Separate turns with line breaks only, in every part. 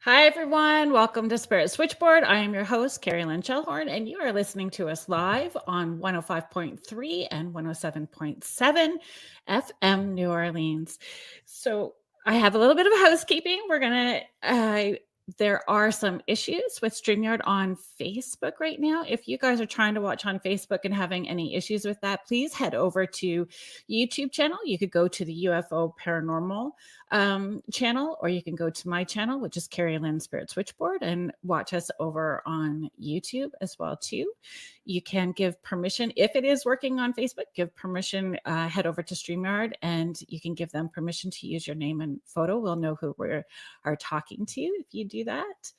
Hi, everyone. Welcome to Spirit Switchboard. I am your host, Kerrilynn, and you are listening to us live on 105.3 and 107.7 FM New Orleans. So I have a little bit of housekeeping. There are some issues with StreamYard on Facebook right now. If you guys are trying to watch on Facebook and having any issues with that, please head over to YouTube channel. You could go to the UFO Paranormal channel, or you can go to my channel, which is Kerrilynn Spirit Switchboard, and watch us over on YouTube as well too. You can give permission if it is working on Facebook. Give permission. Head over to StreamYard, and you can give them permission to use your name and photo. We'll know who we are talking to if you do that.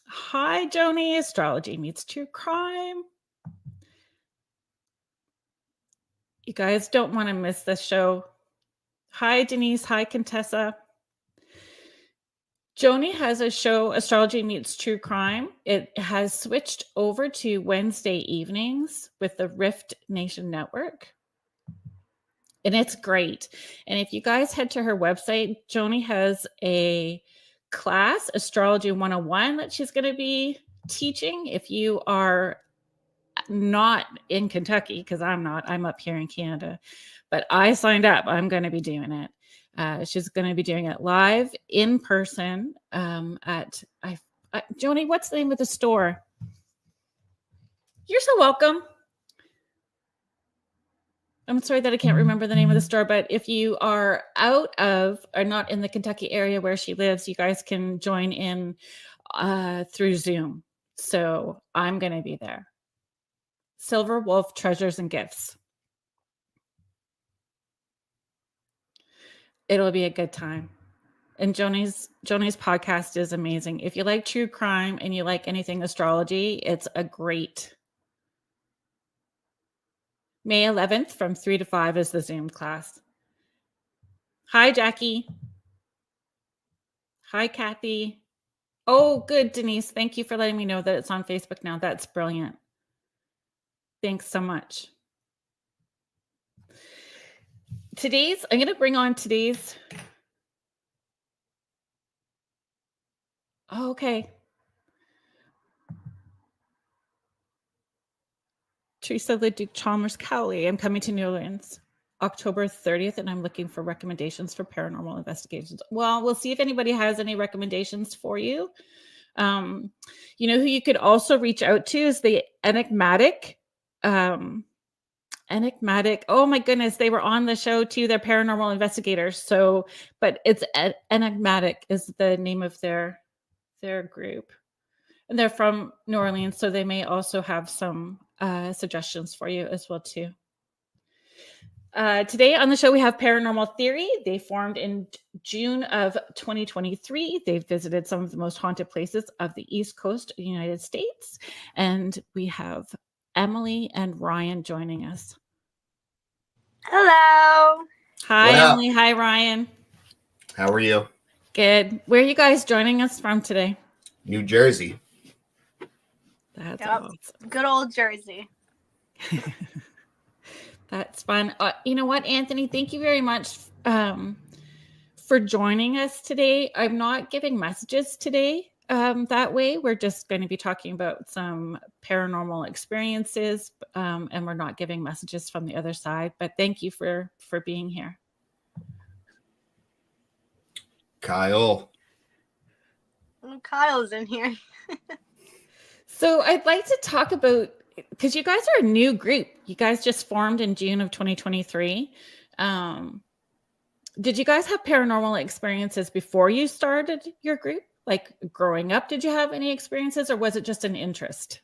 Hi, Joni. Astrology meets true crime. You guys don't want to miss this show. Hi, Denise. Hi, Contessa. Joni has a show, Astrology Meets True Crime. It has switched over to Wednesday evenings with the Rift Nation Network. And it's great. And if you guys head to her website, Joni has a class, Astrology 101, that she's going to be teaching. If you are not in Kentucky, because I'm up here in Canada, but I signed up. I'm going to be doing it. She's going to be doing it live in person Joni, what's the name of the store? You're so welcome. I'm sorry that I can't remember the name of the store, but if you are out of or not in the Kentucky area where she lives, you guys can join in through Zoom. So I'm going to be there. Silver Wolf Treasures and Gifts. It'll be a good time. And Joni's podcast is amazing. If you like true crime and you like anything astrology, it's a great. May 11th from 3 to 5 is the Zoom class. Hi, Jackie. Hi, Kathy. Oh, good, Denise. Thank you for letting me know that it's on Facebook now. That's brilliant. Thanks so much. I'm going to bring on today's. Oh, okay. Teresa LeDuc Chalmers Cowley. I'm coming to New Orleans October 30th, and I'm looking for recommendations for paranormal investigations. Well, we'll see if anybody has any recommendations for you. You know who you could also reach out to is the Enigmatic. Enigmatic. Oh my goodness, they were on the show too. They're paranormal investigators. So, but it's Enigmatic is the name of their group, and they're from New Orleans, so they may also have some suggestions for you as well too. Today on the show, we have Paranormal Theory. They formed in June of 2023. They've visited some of the most haunted places of the East Coast of the United States. And we have Emily and Ryan joining us.
Hello.
Hi, Emily. Hi, Ryan.
How are you?
Good. Where are you guys joining us from today?
New Jersey.
That's awesome.
Good old Jersey.
That's fun. You know what, Anthony? Thank you very much for joining us today. I'm not giving messages today that way. We're just going to be talking about some paranormal experiences, and we're not giving messages from the other side. But thank you for being here.
Kyle.
Kyle's in here.
So I'd like to talk about, because you guys are a new group. You guys just formed in June of 2023. Did you guys have paranormal experiences before you started your group? Like growing up, did you have any experiences, or was it just an interest?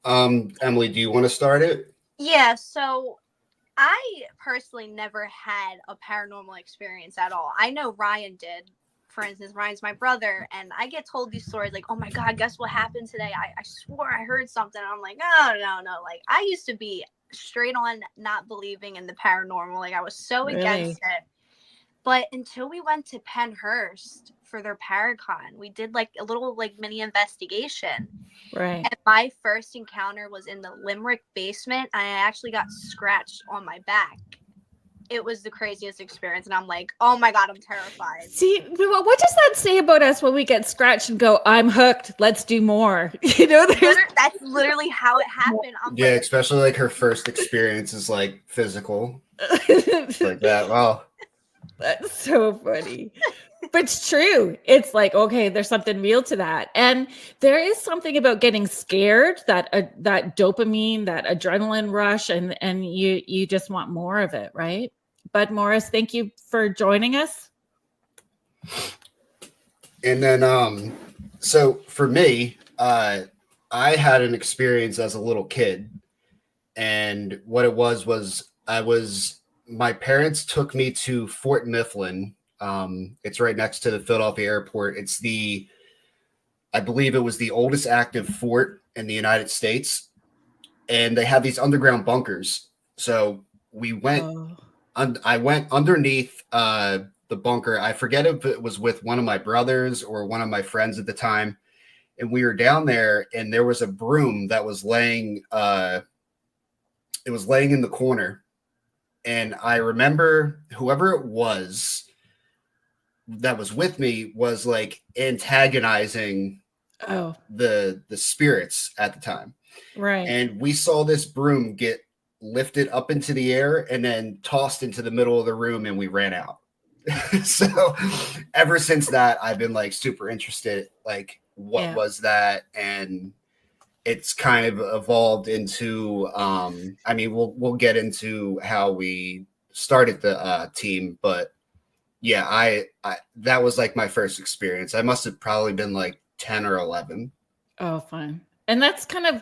Emily, do you want to start it?
Yeah, so I personally never had a paranormal experience at all. I know Ryan did. For instance, Ryan's my brother, and I get told these stories like, oh my God, guess what happened today? I swore I heard something. I'm like, oh, no. Like, I used to be straight on not believing in the paranormal. Like, I was so against it. But until we went to Pennhurst for their Paracon, we did like a little like mini investigation.
Right.
And my first encounter was in the Limerick basement. And I actually got scratched on my back. it was the craziest experience. And I'm like, oh my God, I'm terrified.
See, what does that say about us when we get scratched and go, I'm hooked, let's do more? You know,
That's literally how it happened. I'm
Yeah,
like,
especially like her first experience is like physical. Like that. Wow.
That's so funny. But it's true. It's like, okay, there's something real to that. And there is something about getting scared, that that dopamine, that adrenaline rush, and you just want more of it, right? Bud Morris, thank you for joining us.
And then so for me, I had an experience as a little kid. And what it was my parents took me to Fort Mifflin. It's right next to the Philadelphia airport. I believe it was the oldest active fort in the United States. And they have these underground bunkers. So I went underneath the bunker. I forget if it was with one of my brothers or one of my friends at the time. And we were down there, and there was a broom that was laying it was laying in the corner. And I remember whoever it was that was with me was like antagonizing the spirits at the time.
Right.
And we saw this broom get lifted up into the air and then tossed into the middle of the room, and we ran out. So ever since that, I've been like super interested, like what was that? And it's kind of evolved into I mean, we'll get into how we started the team, but yeah, I that was like my first experience. I must have probably been like 10 or 11.
Oh, fun. And that's kind of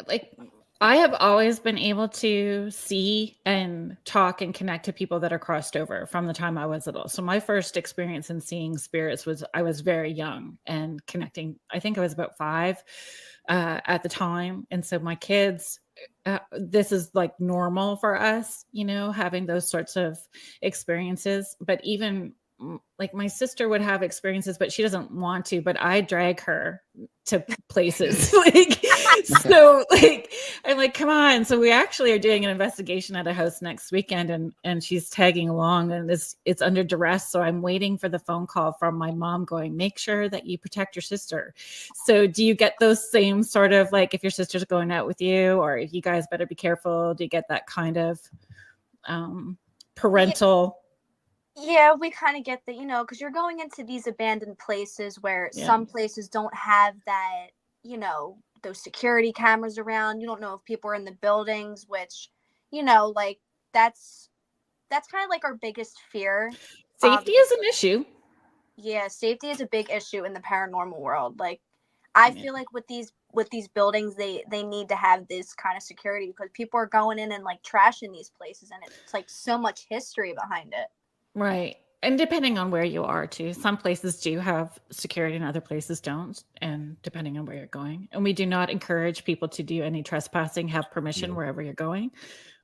like, I have always been able to see and talk and connect to people that are crossed over from the time I was little. So my first experience in seeing spirits was, I was very young and connecting. I think I was about 5 at the time. And so my kids, this is like normal for us, you know, having those sorts of experiences. But even like my sister would have experiences, but she doesn't want to, but I drag her to places. Like, so like, I'm like, come on. So we actually are doing an investigation at a house next weekend, and she's tagging along, and it's under duress. So I'm waiting for the phone call from my mom going, make sure that you protect your sister. So do you get those same sort of, like, if your sister's going out with you, or you guys better be careful? Do you get that kind of parental?
Yeah, we kind of get that, you know, because you're going into these abandoned places where some places don't have that, you know, those security cameras around. You don't know if people are in the buildings, which, you know, like that's kind of like our biggest fear.
Safety is an issue.
Yeah, safety is a big issue in the paranormal world. Like, I feel like with these buildings, they need to have this kind of security, because people are going in and like trashing these places, and it's like so much history behind it.
Right. And depending on where you are too, some places do have security and other places don't. And depending on where you're going. And we do not encourage people to do any trespassing, have permission wherever you're going.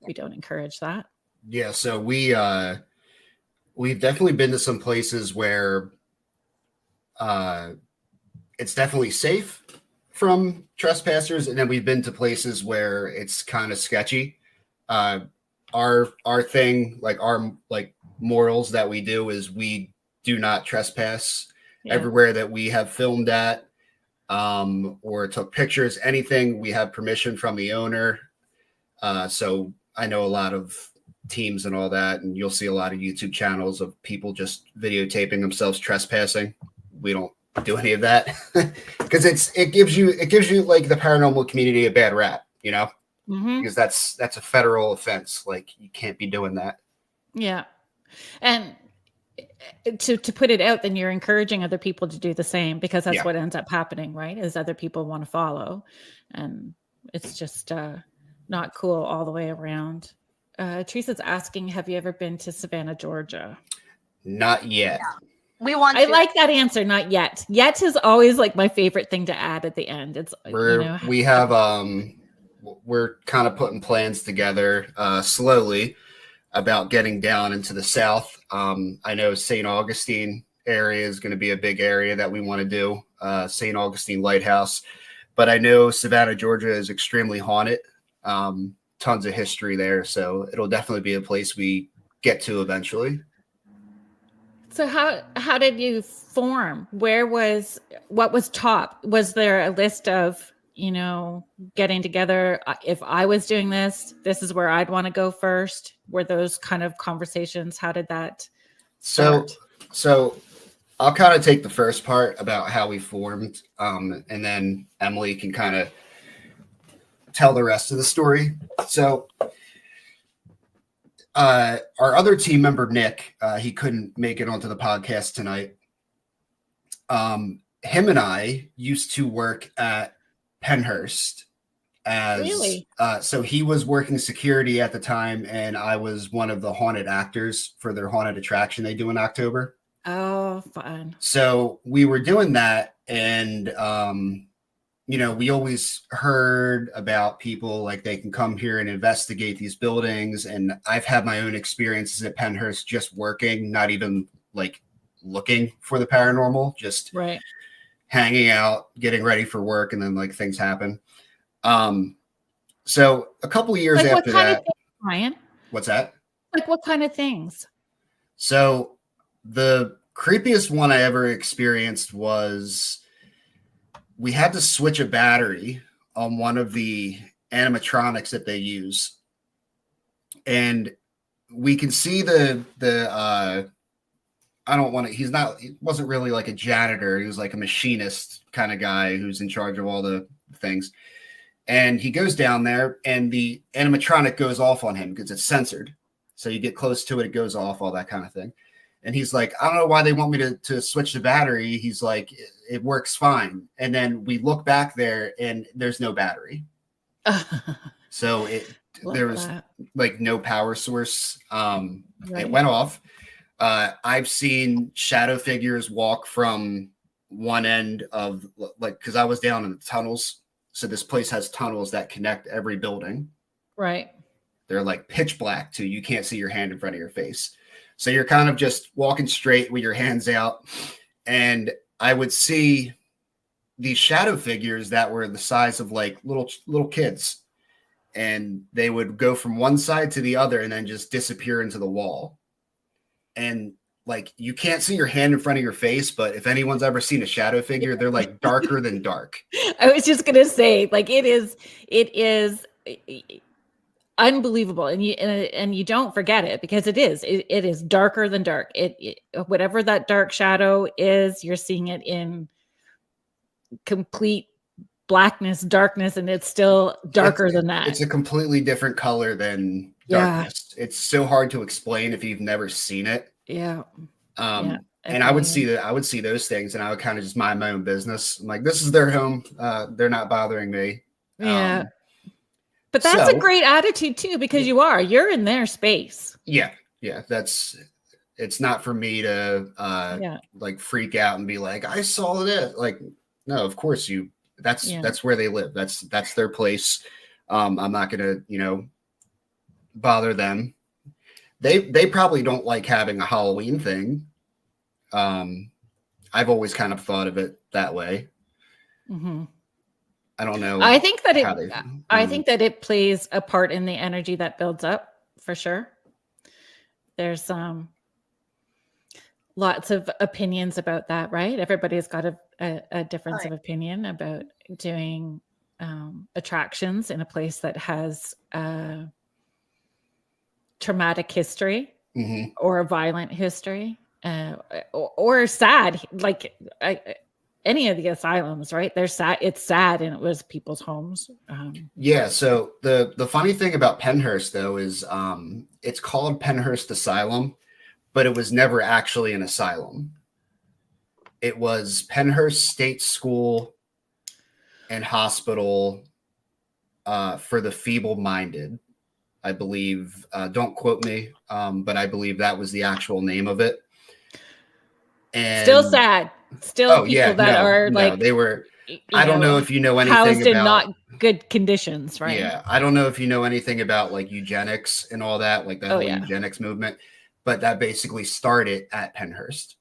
We don't encourage that.
Yeah. So we've definitely been to some places where it's definitely safe from trespassers. And then we've been to places where it's kind of sketchy. Our thing, like our morals that we do, is we do not trespass everywhere that we have filmed at or took pictures. Anything, we have permission from the owner. So I know a lot of teams and all that, and you'll see a lot of YouTube channels of people just videotaping themselves trespassing. We don't do any of that because it gives you like the paranormal community a bad rap, you know. Because that's a federal offense. Like, you can't be doing that.
Yeah. And to put it out, then you're encouraging other people to do the same, because that's what ends up happening, right? Is other people want to follow, and it's just not cool all the way around. Teresa's asking, have you ever been to Savannah, Georgia?
Not yet.
Yeah. We want
I like that answer. Not yet. Yet is always like my favorite thing to add at the end. It's
we have we're kind of putting plans together slowly about getting down into the South. I know St. Augustine area is going to be a big area that we want to do, St. Augustine Lighthouse. But I know Savannah, Georgia is extremely haunted. Tons of history there. So it'll definitely be a place we get to eventually.
So how did you form? What was top? Was there a list of, getting together? If I was doing this is where I'd want to go first. Were those kind of conversations? How did that start?
So I'll kind of take the first part about how we formed, and then Emily can kind of tell the rest of the story. So our other team member, Nick, he couldn't make it onto the podcast tonight. Him and I used to work at Pennhurst
Really?
So he was working security at the time, and I was one of the haunted actors for their haunted attraction they do in October.
Oh, fun.
So we were doing that, and we always heard about people like they can come here and investigate these buildings. And I've had my own experiences at Pennhurst just working, not even like looking for the paranormal, just
right.
hanging out, getting ready for work, and then like things happen. So a couple of years
like
after that,
Ryan?
What's that?
Like what kind of things?
So the creepiest one I ever experienced was we had to switch a battery on one of the animatronics that they use. And we can see he wasn't really like a janitor. He was like a machinist kind of guy who's in charge of all the things. And he goes down there and the animatronic goes off on him because it's censored. So you get close to it, it goes off, all that kind of thing. And he's like, I don't know why they want me to switch the battery. He's like, it works fine. And then we look back there and there's no battery. So there was like no power source. Right. It went off. I've seen shadow figures walk from one end of because I was down in the tunnels. So this place has tunnels that connect every building.
Right.
They're like pitch black too. You can't see your hand in front of your face. So you're kind of just walking straight with your hands out. And I would see these shadow figures that were the size of like little kids. And they would go from one side to the other and then just disappear into the wall. And like, you can't see your hand in front of your face, but if anyone's ever seen a shadow figure, they're like darker than dark.
I was just going to say, like, it is unbelievable. And you don't forget it because it is darker than dark. Whatever that dark shadow is, you're seeing it in complete blackness, darkness, and it's still darker than that.
It's a completely different color than darkness. Yeah. It's so hard to explain if you've never seen it.
Yeah.
And I would see those things and I would kind of just mind my own business. I'm like, this is their home. They're not bothering me.
Yeah. But that's a great attitude too, because you're in their space.
Yeah. Yeah. It's not for me to like freak out and be like, I saw it. Like, no, of course that's where they live. That's their place. I'm not going to, bother them. They probably don't like having a Halloween thing. I've always kind of thought of it that way. Mm-hmm. I don't know.
I think that it plays a part in the energy that builds up for sure. There's lots of opinions about that, right? Everybody's got a difference of opinion about doing attractions in a place that has traumatic history or a violent history or sad, like any of the asylums, right? They're sad. It's sad, and it was people's homes.
So the funny thing about Pennhurst though is it's called Pennhurst Asylum, but it was never actually an asylum. It was Pennhurst State School and Hospital for the feeble-minded, I believe. Don't quote me, but I believe that was the actual name of it. And
still sad. Still they
were. I don't know if you know anything
housed
about
in not good conditions, right?
Yeah, I don't know if you know anything about like eugenics and all that, like that whole eugenics movement, but that basically started at Pennhurst.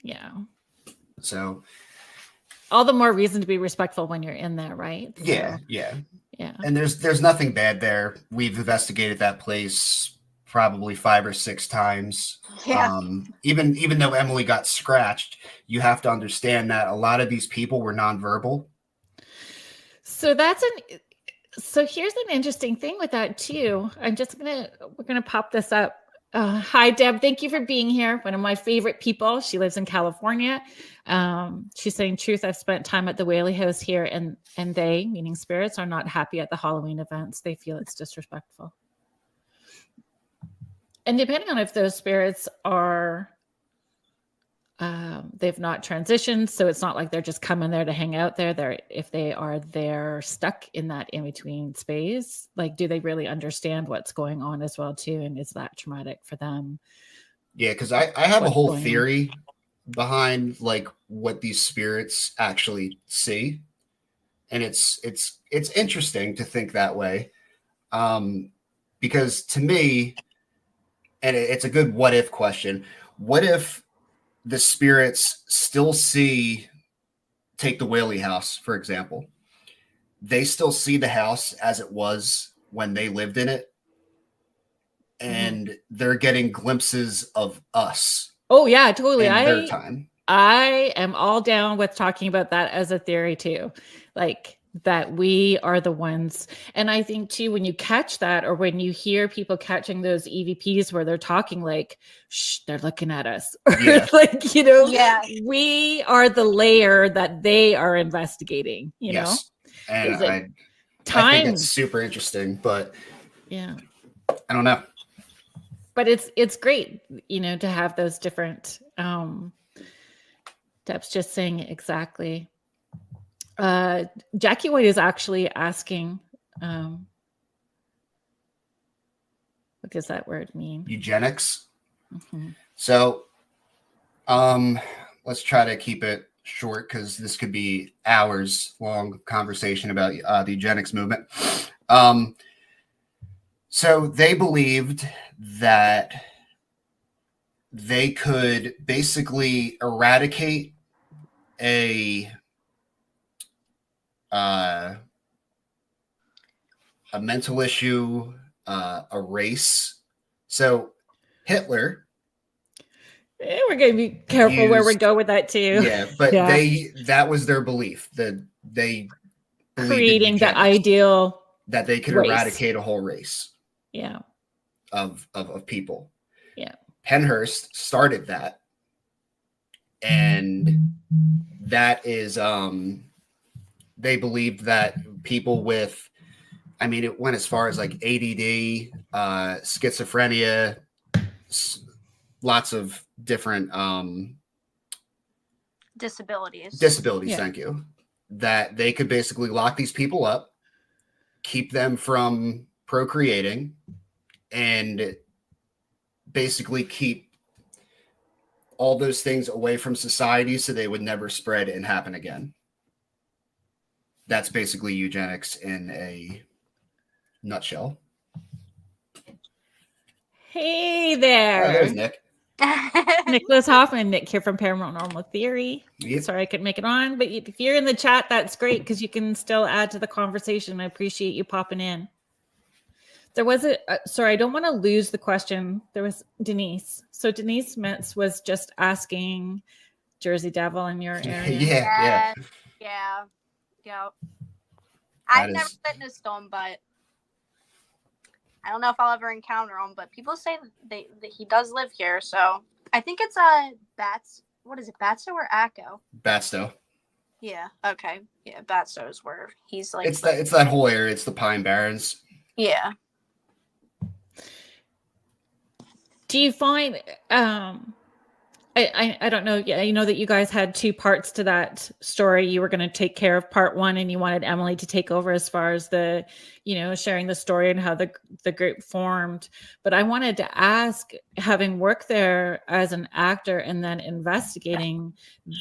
Yeah.
So,
all the more reason to be respectful when you're in there, right?
So, yeah. And there's nothing bad there. We've investigated that place probably 5 or 6 times.
Yeah.
Even though Emily got scratched, you have to understand that a lot of these people were nonverbal.
So here's an interesting thing with that too. We're gonna pop this up. Hi, Deb. Thank you for being here. One of my favorite people. She lives in California. She's saying, truth, I've spent time at the Whaley House here, and they, meaning spirits, are not happy at the Halloween events. They feel it's disrespectful. And depending on if those spirits are, they've not transitioned, so it's not like they're just coming there to hang out there. If they're stuck in that in-between space, like, do they really understand what's going on as well too? And is that traumatic for them?
Yeah, because I have a whole theory behind like what these spirits actually see. And it's interesting to think that way. Because to me, and it's a good what if question. What if the spirits still take the Whaley house, for example. They still see the house as it was when they lived in it. And they're getting glimpses of us.
Oh, yeah, totally.
In their time.
I am all down with talking about that as a theory too. Like, that we are the ones. And I think too, when you catch that, or when you hear people catching those EVPs where they're talking like, shh, they're looking at us.
Yeah.
Like, we are the layer that they are investigating, you know?
And I think it's super interesting, but
yeah,
I don't know.
But it's great, to have those different, Deb's just saying exactly. Jackie White is actually asking, what does that word mean?
Eugenics. So, let's try to keep it short because this could be hours long conversation about the eugenics movement. So they believed that they could basically eradicate a mental issue, a race. So Hitler.
We're going to be careful where we go with that too.
Yeah, but that was their belief, that they
creating the ideal
that they could eradicate a whole race.
Yeah.
Of people.
Yeah.
Pennhurst started that. And that is they believed that people with, it went as far as like ADD, schizophrenia, lots of different
disabilities.
Thank you. That they could basically lock these people up, keep them from procreating, and basically keep all those things away from society so they would never spread and happen again. That's basically eugenics in a nutshell.
Hey there.
Oh, there's Nick.
Nicholas Hoffman, Nick here from Paranormal Theory. Yep. Sorry I couldn't make it on, but if you're in the chat, that's great because you can still add to the conversation. I appreciate you popping in. There was sorry, I don't want to lose the question. There was Denise. So Denise Metz was just asking Jersey Devil in your area.
Yeah. I've never witnessed them, but I don't know if I'll ever encounter him. But people say that he does live here, so I think it's Bats. What is it, Batstow or Acco?
Batstow.
Yeah. Okay. Yeah, Batstow is where he's like.
It's that whole area. It's the Pine Barrens.
Yeah.
Do you find I don't know. Yeah, you know that you guys had 2 parts to that story. You were going to take care of part 1, and you wanted Emily to take over as far as the, sharing the story and how the group formed. But I wanted to ask, having worked there as an actor and then investigating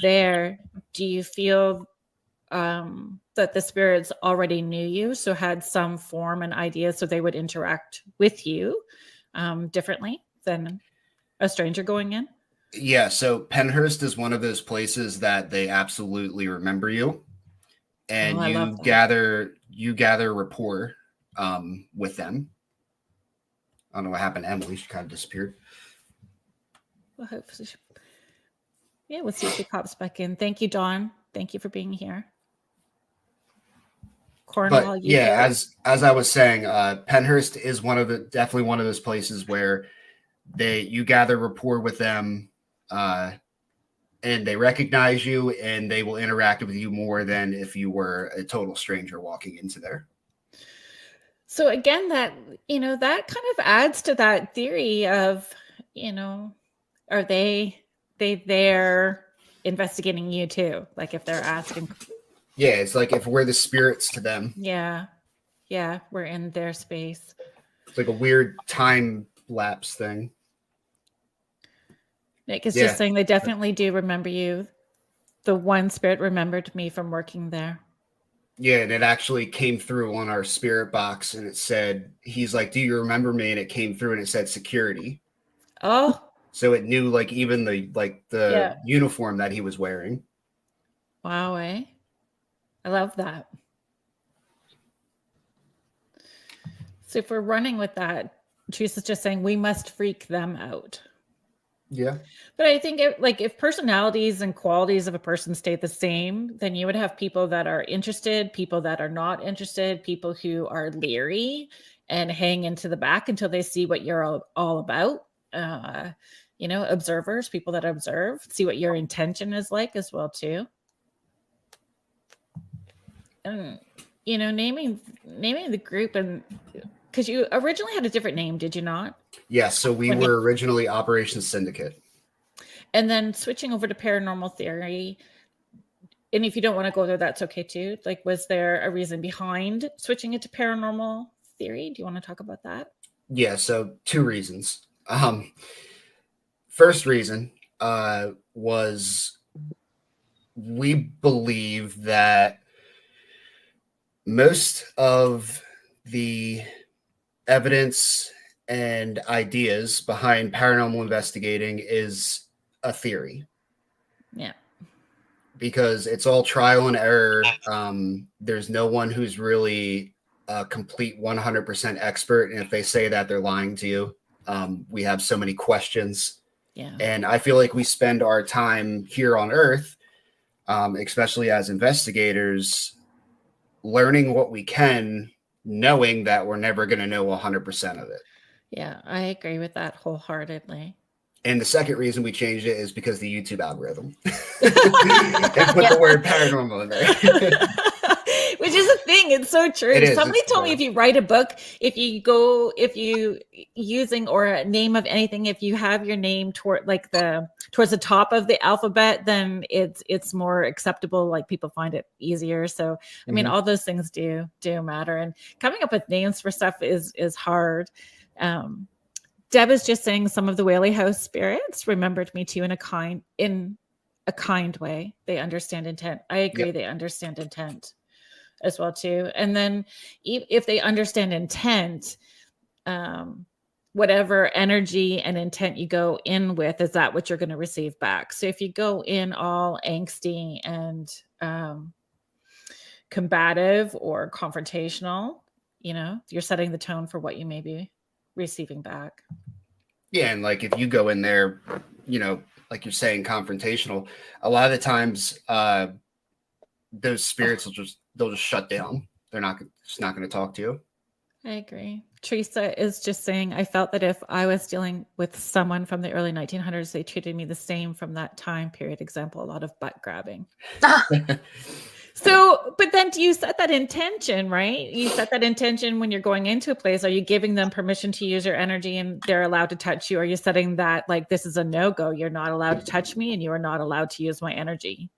there, do you feel that the spirits already knew you, so had some form and idea, so they would interact with you differently than a stranger going in?
Yeah, so Pennhurst is one of those places that they absolutely remember you, and you gather rapport with them. I don't know what happened to Emily. She kind of disappeared.
Well, hopefully yeah, we'll see if she pops back in. Thank you, Dawn. Thank you for being here. Cornwall,
But yeah,
there?
as I was saying, Penhurst is definitely one of those places where you gather rapport with them, and they recognize you, and they will interact with you more than if you were a total stranger walking into there.
So again, that that kind of adds to that theory of, are they there investigating you too? Like if they're asking.
Yeah, it's like if we're the spirits to them.
Yeah, we're in their space.
It's like a weird time lapse thing.
Nick is just saying they definitely do remember you. The one spirit remembered me from working there.
Yeah, and it actually came through on our spirit box, and it said, he's like, do you remember me? And it came through and it said security.
Oh.
So it knew like even the uniform that he was wearing.
Wow, I love that. So if we're running with that, Teresa's just saying we must freak them out.
Yeah.
But I think if personalities and qualities of a person stayed the same, then you would have people that are interested, people that are not interested, people who are leery and hang into the back until they see what you're all about. Observers, people that observe, see what your intention is like as well too. And naming the group, and because you originally had a different name, did you not?
Yeah, so we were originally Operation Syndicate.
And then switching over to Paranormal Theory. And if you don't want to go there, that's okay too. Like, was there a reason behind switching it to Paranormal Theory? Do you want to talk about that?
Yeah, so 2 reasons. First reason was we believe that most of the evidence and ideas behind paranormal investigating is a theory.
Yeah.
Because it's all trial and error. There's no one who's really a complete 100% expert. And if they say that, they're lying to you. We have so many questions.
Yeah.
And I feel like we spend our time here on Earth, especially as investigators, learning what we can, knowing that we're never going to know 100% of it.
Yeah, I agree with that wholeheartedly.
And the second reason we changed it is because the YouTube algorithm. And put the word paranormal in there.
Which is a thing. It's so true. Somebody told me if you write a book, if you using or a name of anything, if you have your name towards the top of the alphabet, then it's more acceptable. Like people find it easier. So I mean, all those things do matter. And coming up with names for stuff is hard. Deb is just saying some of the Whaley House spirits remembered me too in a kind way. They understand intent. I agree. Yep. They understand intent as well too. And then if they understand intent, whatever energy and intent you go in with, is that what you're going to receive back? So if you go in all angsty and combative or confrontational, you're setting the tone for what you may be receiving back.
Yeah, and like if you go in there, like you're saying, confrontational, a lot of the times those spirits they'll just shut down. They're not going to talk to you.
I agree. Teresa is just saying, I felt that if I was dealing with someone from the early 1900s, they treated me the same from that time period. Example, a lot of butt grabbing. So, but then do you set that intention, right? You set that intention when you're going into a place. Are you giving them permission to use your energy and they're allowed to touch you? Are you setting that like, this is a no-go? You're not allowed to touch me and you are not allowed to use my energy,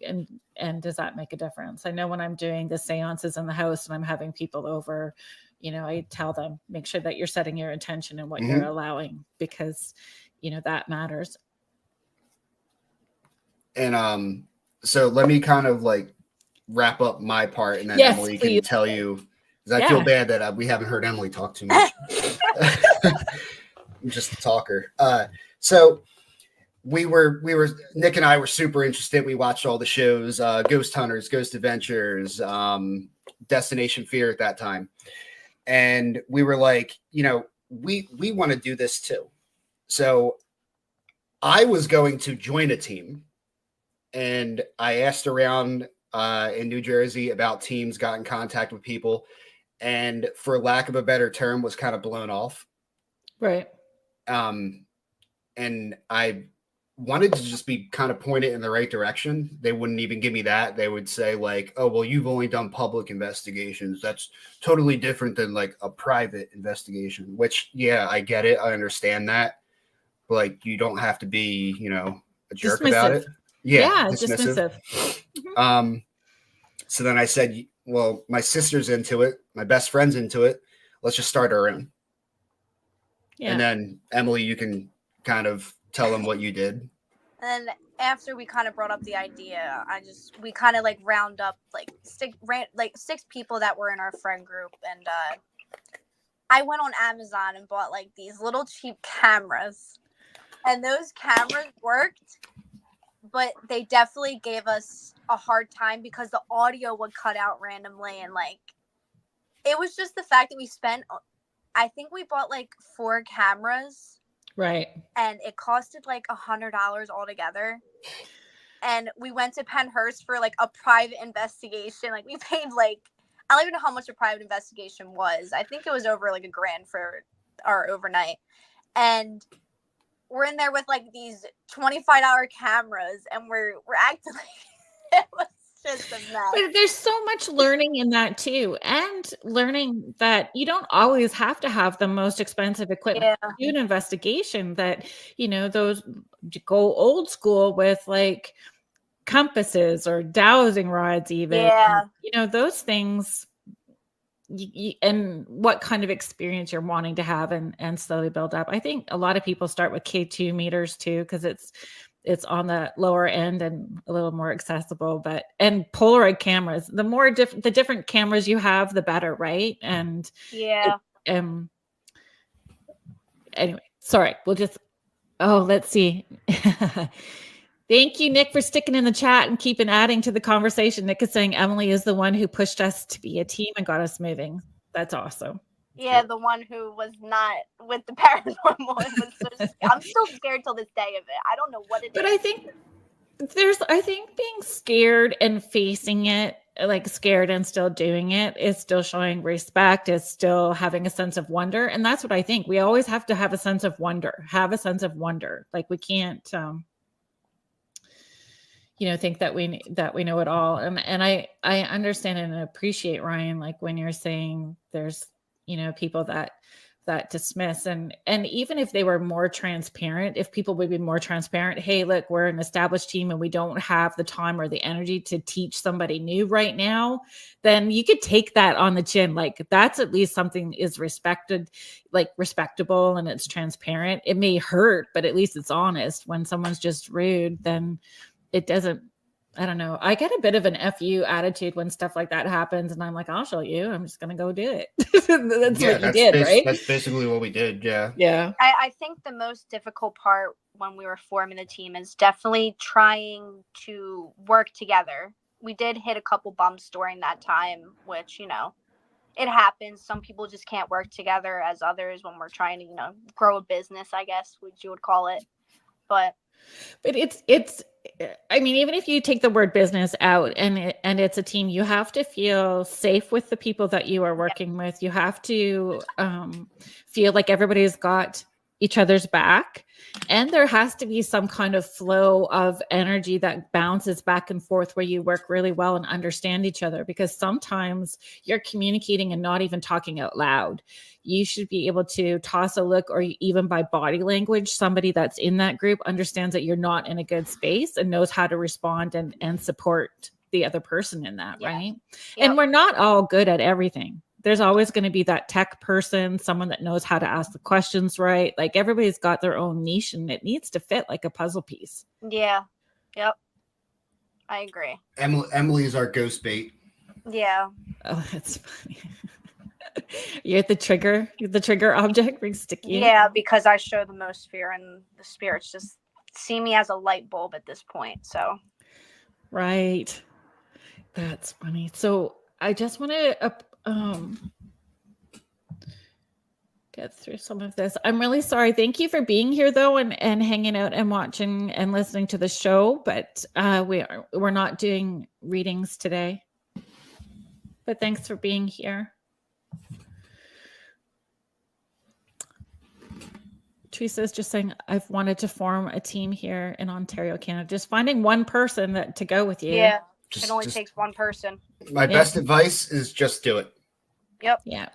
And does that make a difference? I know when I'm doing the seances in the house and I'm having people over, I tell them, make sure that you're setting your intention and what you're allowing, because, that matters.
And, so let me kind of like wrap up my part, and then Emily can tell you, because I feel bad that we haven't heard Emily talk too much. I'm just a talker. So we were Nick and I were super interested. We watched all the shows, Ghost Hunters, Ghost Adventures, Destination Fear at that time. And we were like, we want to do this too. So I was going to join a team, and I asked around in New Jersey about teams, got in contact with people, and for lack of a better term, was kind of blown off.
Right.
And I wanted to just be kind of pointed in the right direction. They wouldn't even give me that. They would say like, oh, well, you've only done public investigations. That's totally different than like a private investigation, which, yeah, I get it. I understand that. But like, you don't have to be, a jerk about it. Yeah, dismissive.
Mm-hmm.
So then I said, well, my sister's into it. My best friend's into it. Let's just start our own. Yeah. And then Emily, you can kind of tell them what you did.
And then after we kind of brought up the idea, we kind of like round up like six people that were in our friend group, and I went on Amazon and bought like these little cheap cameras, and those cameras worked, but they definitely gave us a hard time because the audio would cut out randomly, and like it was just the fact that I think we bought like 4 cameras.
Right.
And it costed like $100 altogether. And we went to Penhurst for like a private investigation. Like we paid like, I don't even know how much a private investigation was. I think it was over like $1,000 for our overnight. And we're in there with like these $25 cameras, and we're acting like it was just a mess.
But there's so much learning in that too, and learning that you don't always have to have the most expensive equipment to do an investigation. That those go old school with like compasses or dowsing rods, even.
Yeah.
Those things. And what kind of experience you're wanting to have and slowly build up. I think a lot of people start with K2 meters too, because it's on the lower end and a little more accessible. And Polaroid cameras, the different cameras you have, the better, right? And
yeah.
Anyway, sorry. Let's see. Thank you, Nick, for sticking in the chat and keeping adding to the conversation. Nick is saying Emily is the one who pushed us to be a team and got us moving. That's awesome.
Yeah, the one who was not with the paranormal. I'm still scared till this day of it. I don't know what it is.
But I think being scared and facing it, like scared and still doing it, is still showing respect, is still having a sense of wonder. And that's what I think. We always have to have a sense of wonder, Like we can't, think that we know it all. And I understand and appreciate, Ryan, like when you're saying there's, people that dismiss, and even if they were more transparent, if people would be more transparent, hey, look, we're an established team and we don't have the time or the energy to teach somebody new right now, then you could take that on the chin. Like that's at least something is respected, like respectable, and it's transparent. It may hurt, but at least it's honest. When someone's just rude, then it doesn't, I don't know. I get a bit of an FU attitude when stuff like that happens, and I'm like, I'll show you. I'm just going to go do it. That's what you did, right?
That's basically what we did. Yeah.
Yeah.
I think the most difficult part when we were forming the team is definitely trying to work together. We did hit a couple bumps during that time, which, it happens. Some people just can't work together as others when we're trying to, grow a business, I guess, which you would call it. But
it's I mean, even if you take the word business out and it's a team, you have to feel safe with the people that you are working with. You have to feel like everybody's got each other's back, and there has to be some kind of flow of energy that bounces back and forth where you work really well and understand each other, because sometimes you're communicating and not even talking out loud. You should be able to toss a look, or even by body language, somebody that's in that group understands that you're not in a good space and knows how to respond and support the other person in that, right? Yep. And we're not all good at everything. There's always going to be that tech person, someone that knows how to ask the questions right. Like everybody's got their own niche, and it needs to fit like a puzzle piece.
Yeah. Yep. I agree.
Emily's our ghost bait.
Yeah.
Oh, that's funny. You're the trigger object, being sticky.
Yeah, because I show the most fear, and the spirits just see me as a light bulb at this point. So.
Right. That's funny. So I just want to get through some of this. I'm really sorry. Thank you for being here though, and hanging out and watching and listening to the show. But we're not doing readings today. But thanks for being here. Teresa's just saying, I've wanted to form a team here in Ontario, Canada. Just finding one person to go with you.
Yeah, it only takes one person.
My best advice is just do it.
Yep.
Yeah.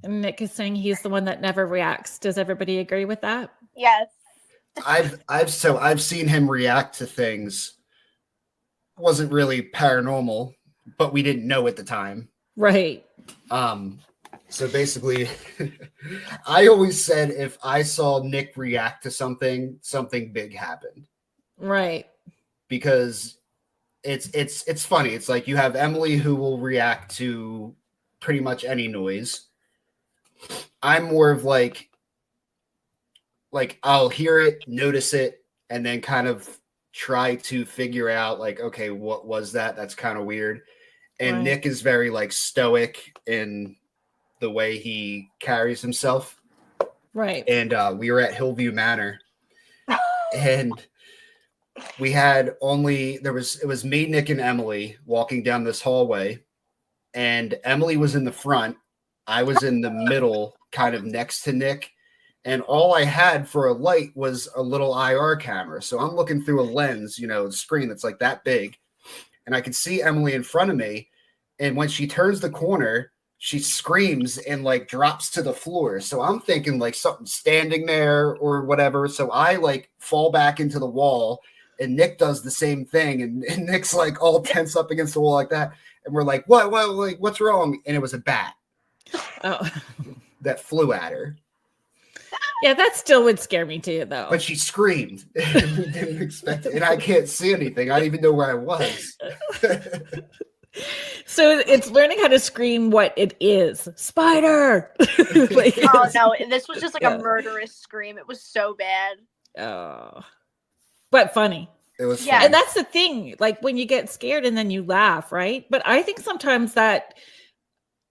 And Nick is saying he's the one that never reacts. Does everybody agree with that?
Yes.
I've seen him react to things. Wasn't really paranormal, but we didn't know at the time.
Right.
So basically, I always said if I saw Nick react to something big happened.
Right.
Because it's funny. It's like you have Emily who will react to pretty much any noise. I'm more of like I'll hear it, notice it, and then kind of try to figure out like, okay, what was that? That's kind of weird. And
right.
Nick is very like stoic in the way he carries himself.
Right.
And we were at Hillview Manor, and we had it was me, Nick, and Emily walking down this hallway, and Emily was in the front. I was in the middle, kind of next to Nick, and all I had for a light was a little IR camera. So I'm looking through a lens, screen that's like that big, and I could see Emily in front of me. And when she turns the corner, she screams and like drops to the floor. So I'm thinking like something standing there or whatever. So I like fall back into the wall, and Nick does the same thing. And Nick's like all tense up against the wall like that. And we're like, what, like, what's wrong? And it was a bat that flew at her.
Yeah, that still would scare me too, though.
But she screamed. We didn't expect it. And I can't see anything. I didn't even know where I was.
So it's learning how to scream what it is. Spider!
Oh, no. This was just like a murderous scream. It was so bad.
Oh. But funny.
It was
funny.
And that's the thing. Like when you get scared and then you laugh, right? But I think sometimes that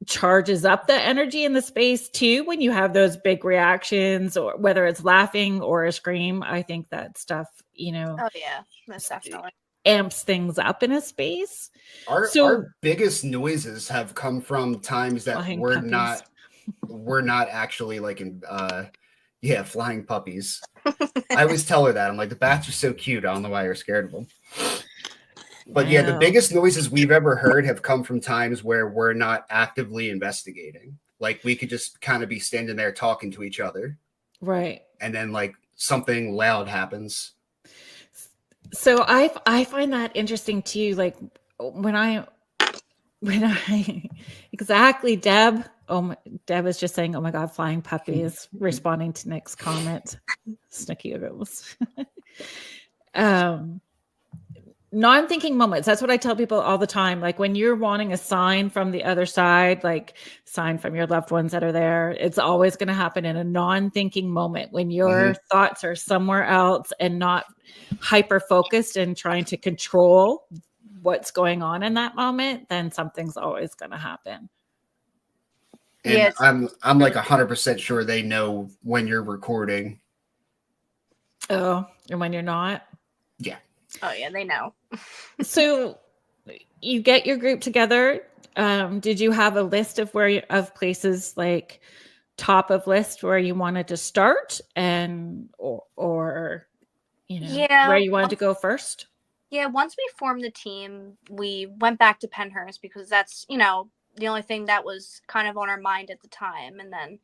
charges up the energy in the space too when you have those big reactions, or whether it's laughing or a scream. I think that stuff,
Oh, yeah. Most definitely.
Amps things up in a space.
Our biggest noises have come from times that we're not actually like in flying puppies. I always tell her that. I'm like, the bats are so cute. I don't know why you're scared of them. But yeah, the biggest noises we've ever heard have come from times where we're not actively investigating. Like we could just kind of be standing there talking to each other. Right. And then like something loud happens.
So I find that interesting too. Like when I exactly, Deb. Deb was just saying, "Oh my God, flying puppies!" Responding to Nick's comment. Snooky girls. Non-thinking moments. That's what I tell people all the time. Like when you're wanting a sign from the other side, like sign from your loved ones that are there, it's always going to happen in a non-thinking moment when your thoughts are somewhere else and not hyper-focused and trying to control what's going on in that moment. Then something's always going to happen.
And yes. I'm like 100% sure they know when you're recording.
Oh, and when you're not?
Yeah.
Oh yeah, they know.
So you get your group together. Did you have a list of of places like top of list where you wanted to start and or where you wanted to go first?
Yeah, once we formed the team, we went back to Pennhurst because that's, the only thing that was kind of on our mind at the time. And then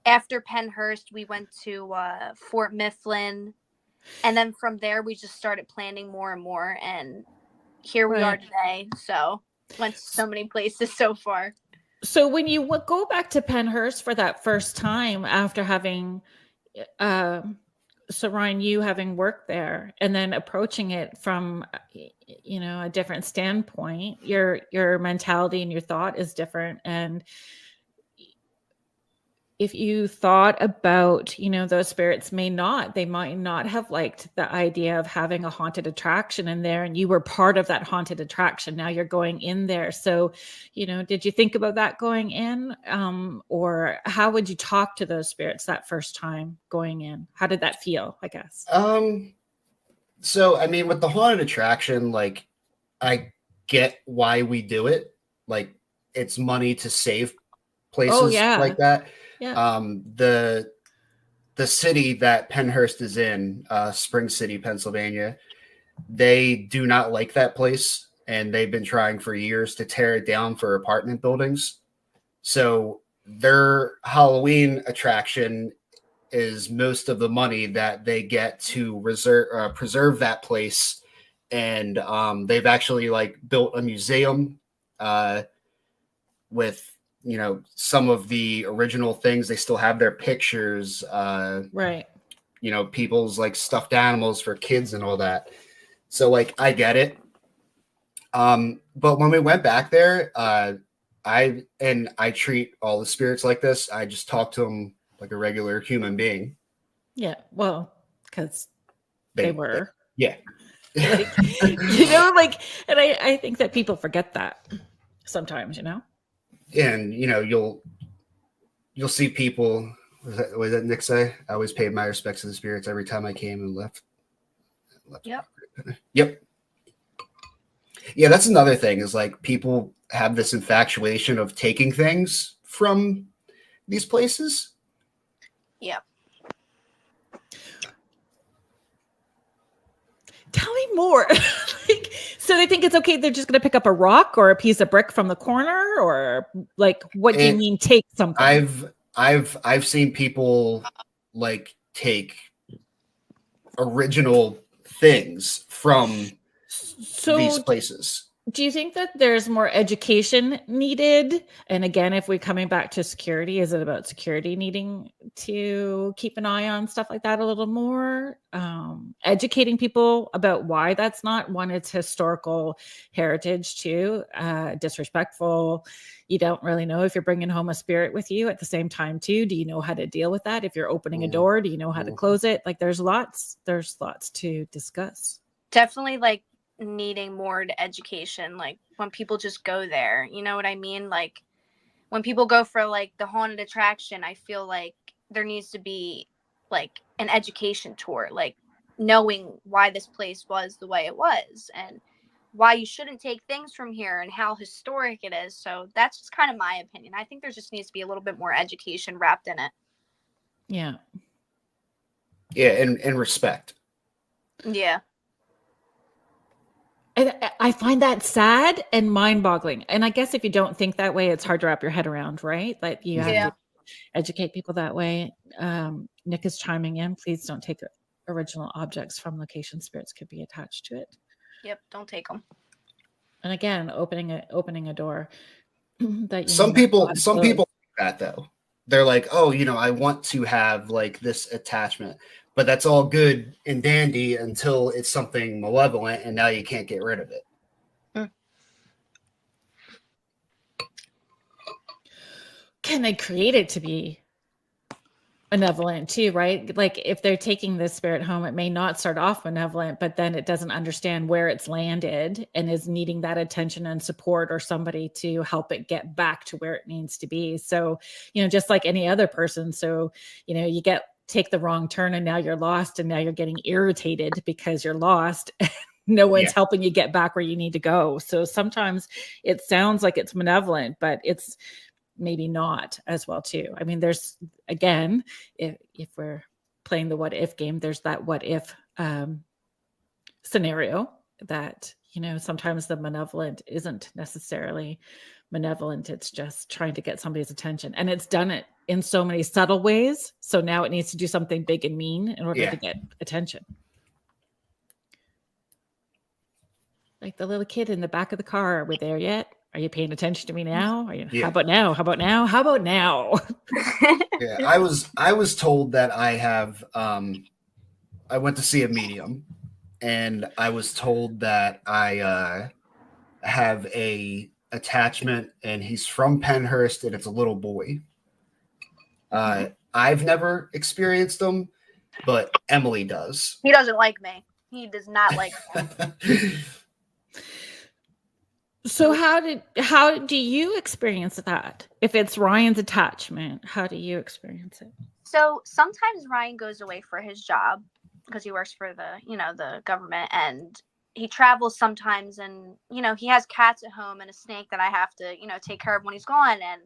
after Pennhurst, we went to Fort Mifflin. And then from there, we just started planning more and more. And here we are today. So went to so many places so far.
So when you go back to Pennhurst for that first time after having, so Ryan, you having worked there and then approaching it from, a different standpoint, your mentality and your thought is different. And if you thought about, those spirits they might not have liked the idea of having a haunted attraction in there, and you were part of that haunted attraction. Now you're going in there. So, did you think about that going in? Or how would you talk to those spirits that first time going in? How did that feel, I guess?
So, I mean, with the haunted attraction, like, I get why we do it. Like, it's money to save places like that.
Yeah.
The city that Pennhurst is in, Spring City, Pennsylvania, they do not like that place, and they've been trying for years to tear it down for apartment buildings. So their Halloween attraction is most of the money that they get to preserve that place, and they've actually like built a museum with some of the original things. They still have their pictures,
Right.
People's like stuffed animals for kids and all that. So like, I get it. But when we went back there, I treat all the spirits like this. I just talk to them like a regular human being.
Yeah. Well, because they were.
Yeah.
And I think that people forget that sometimes,
And you'll see people. Was that Nick say? I always paid my respects to the spirits every time I came and left. Yep. Yeah, that's another thing, is like people have this infatuation of taking things from these places.
Yep.
Tell me more. So they think it's okay, they're just going to pick up a rock or a piece of brick from the corner, or like, what do you mean take something?
I've seen people like take original things from these places.
Do you think that there's more education needed? And again, if we're coming back to security, is it about security needing to keep an eye on stuff like that a little more? Educating people about why that's not one, it's historical heritage too, disrespectful. You don't really know if you're bringing home a spirit with you at the same time too. Do you know how to deal with that? If you're opening a door, do you know how to close it? Like there's lots to discuss.
Definitely like needing more education, like when people just go there, you know what I mean? Like when people go for like the haunted attraction, I feel like there needs to be like an education tour, like knowing why this place was the way it was and why you shouldn't take things from here and how historic it is. So that's just kind of my opinion. I think there just needs to be a little bit more education wrapped in it.
Yeah,
and respect.
Yeah.
I find that sad and mind-boggling. And I guess if you don't think that way, it's hard to wrap your head around, right? Like you have to educate people that way. Nick is chiming in. Please don't take original objects from location. Spirits could be attached to it.
Yep, don't take them.
And again, opening a door. That
some people like that though. They're like, oh, I want to have like this attachment. But that's all good and dandy until it's something malevolent, and now you can't get rid of it.
Can they create it to be benevolent too, right? Like if they're taking this spirit home, it may not start off benevolent, but then it doesn't understand where it's landed and is needing that attention and support or somebody to help it get back to where it needs to be. So, just like any other person. So, you take the wrong turn and now you're lost, and now you're getting irritated because you're lost. No one's helping you get back where you need to go. So sometimes it sounds like it's malevolent, but it's maybe not as well too. I mean, there's, again, if we're playing the what if game, there's that what if scenario that, sometimes the malevolent isn't necessarily malevolent. It's just trying to get somebody's attention, and it's done it in so many subtle ways. So now it needs to do something big and mean in order to get attention. Like the little kid in the back of the car. Are we there yet? Are you paying attention to me now? How about now? How about now? How about now?
Yeah, I was told that I have I went to see a medium, and I was told that I have a attachment, and he's from Pennhurst, and it's a little boy. I've never experienced them, but Emily does.
He doesn't like me. He does not like me.
So how do you experience that? If it's Ryan's attachment, how do you experience it?
So sometimes Ryan goes away for his job because he works for the government, and he travels sometimes, and he has cats at home and a snake that I have to take care of when he's gone. And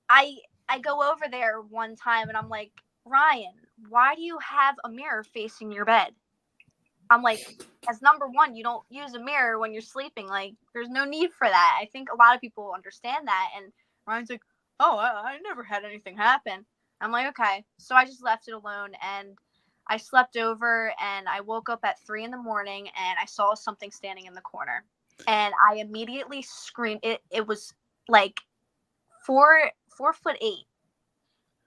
I go over there one time and I'm like, Ryan, why do you have a mirror facing your bed? I'm like, as number one, you don't use a mirror when you're sleeping. Like, there's no need for that. I think a lot of people understand that. And Ryan's like, oh, I never had anything happen. I'm like, okay. So I just left it alone, and I slept over, and I woke up at 3 a.m. and I saw something standing in the corner, and I immediately screamed. It was like 4'8",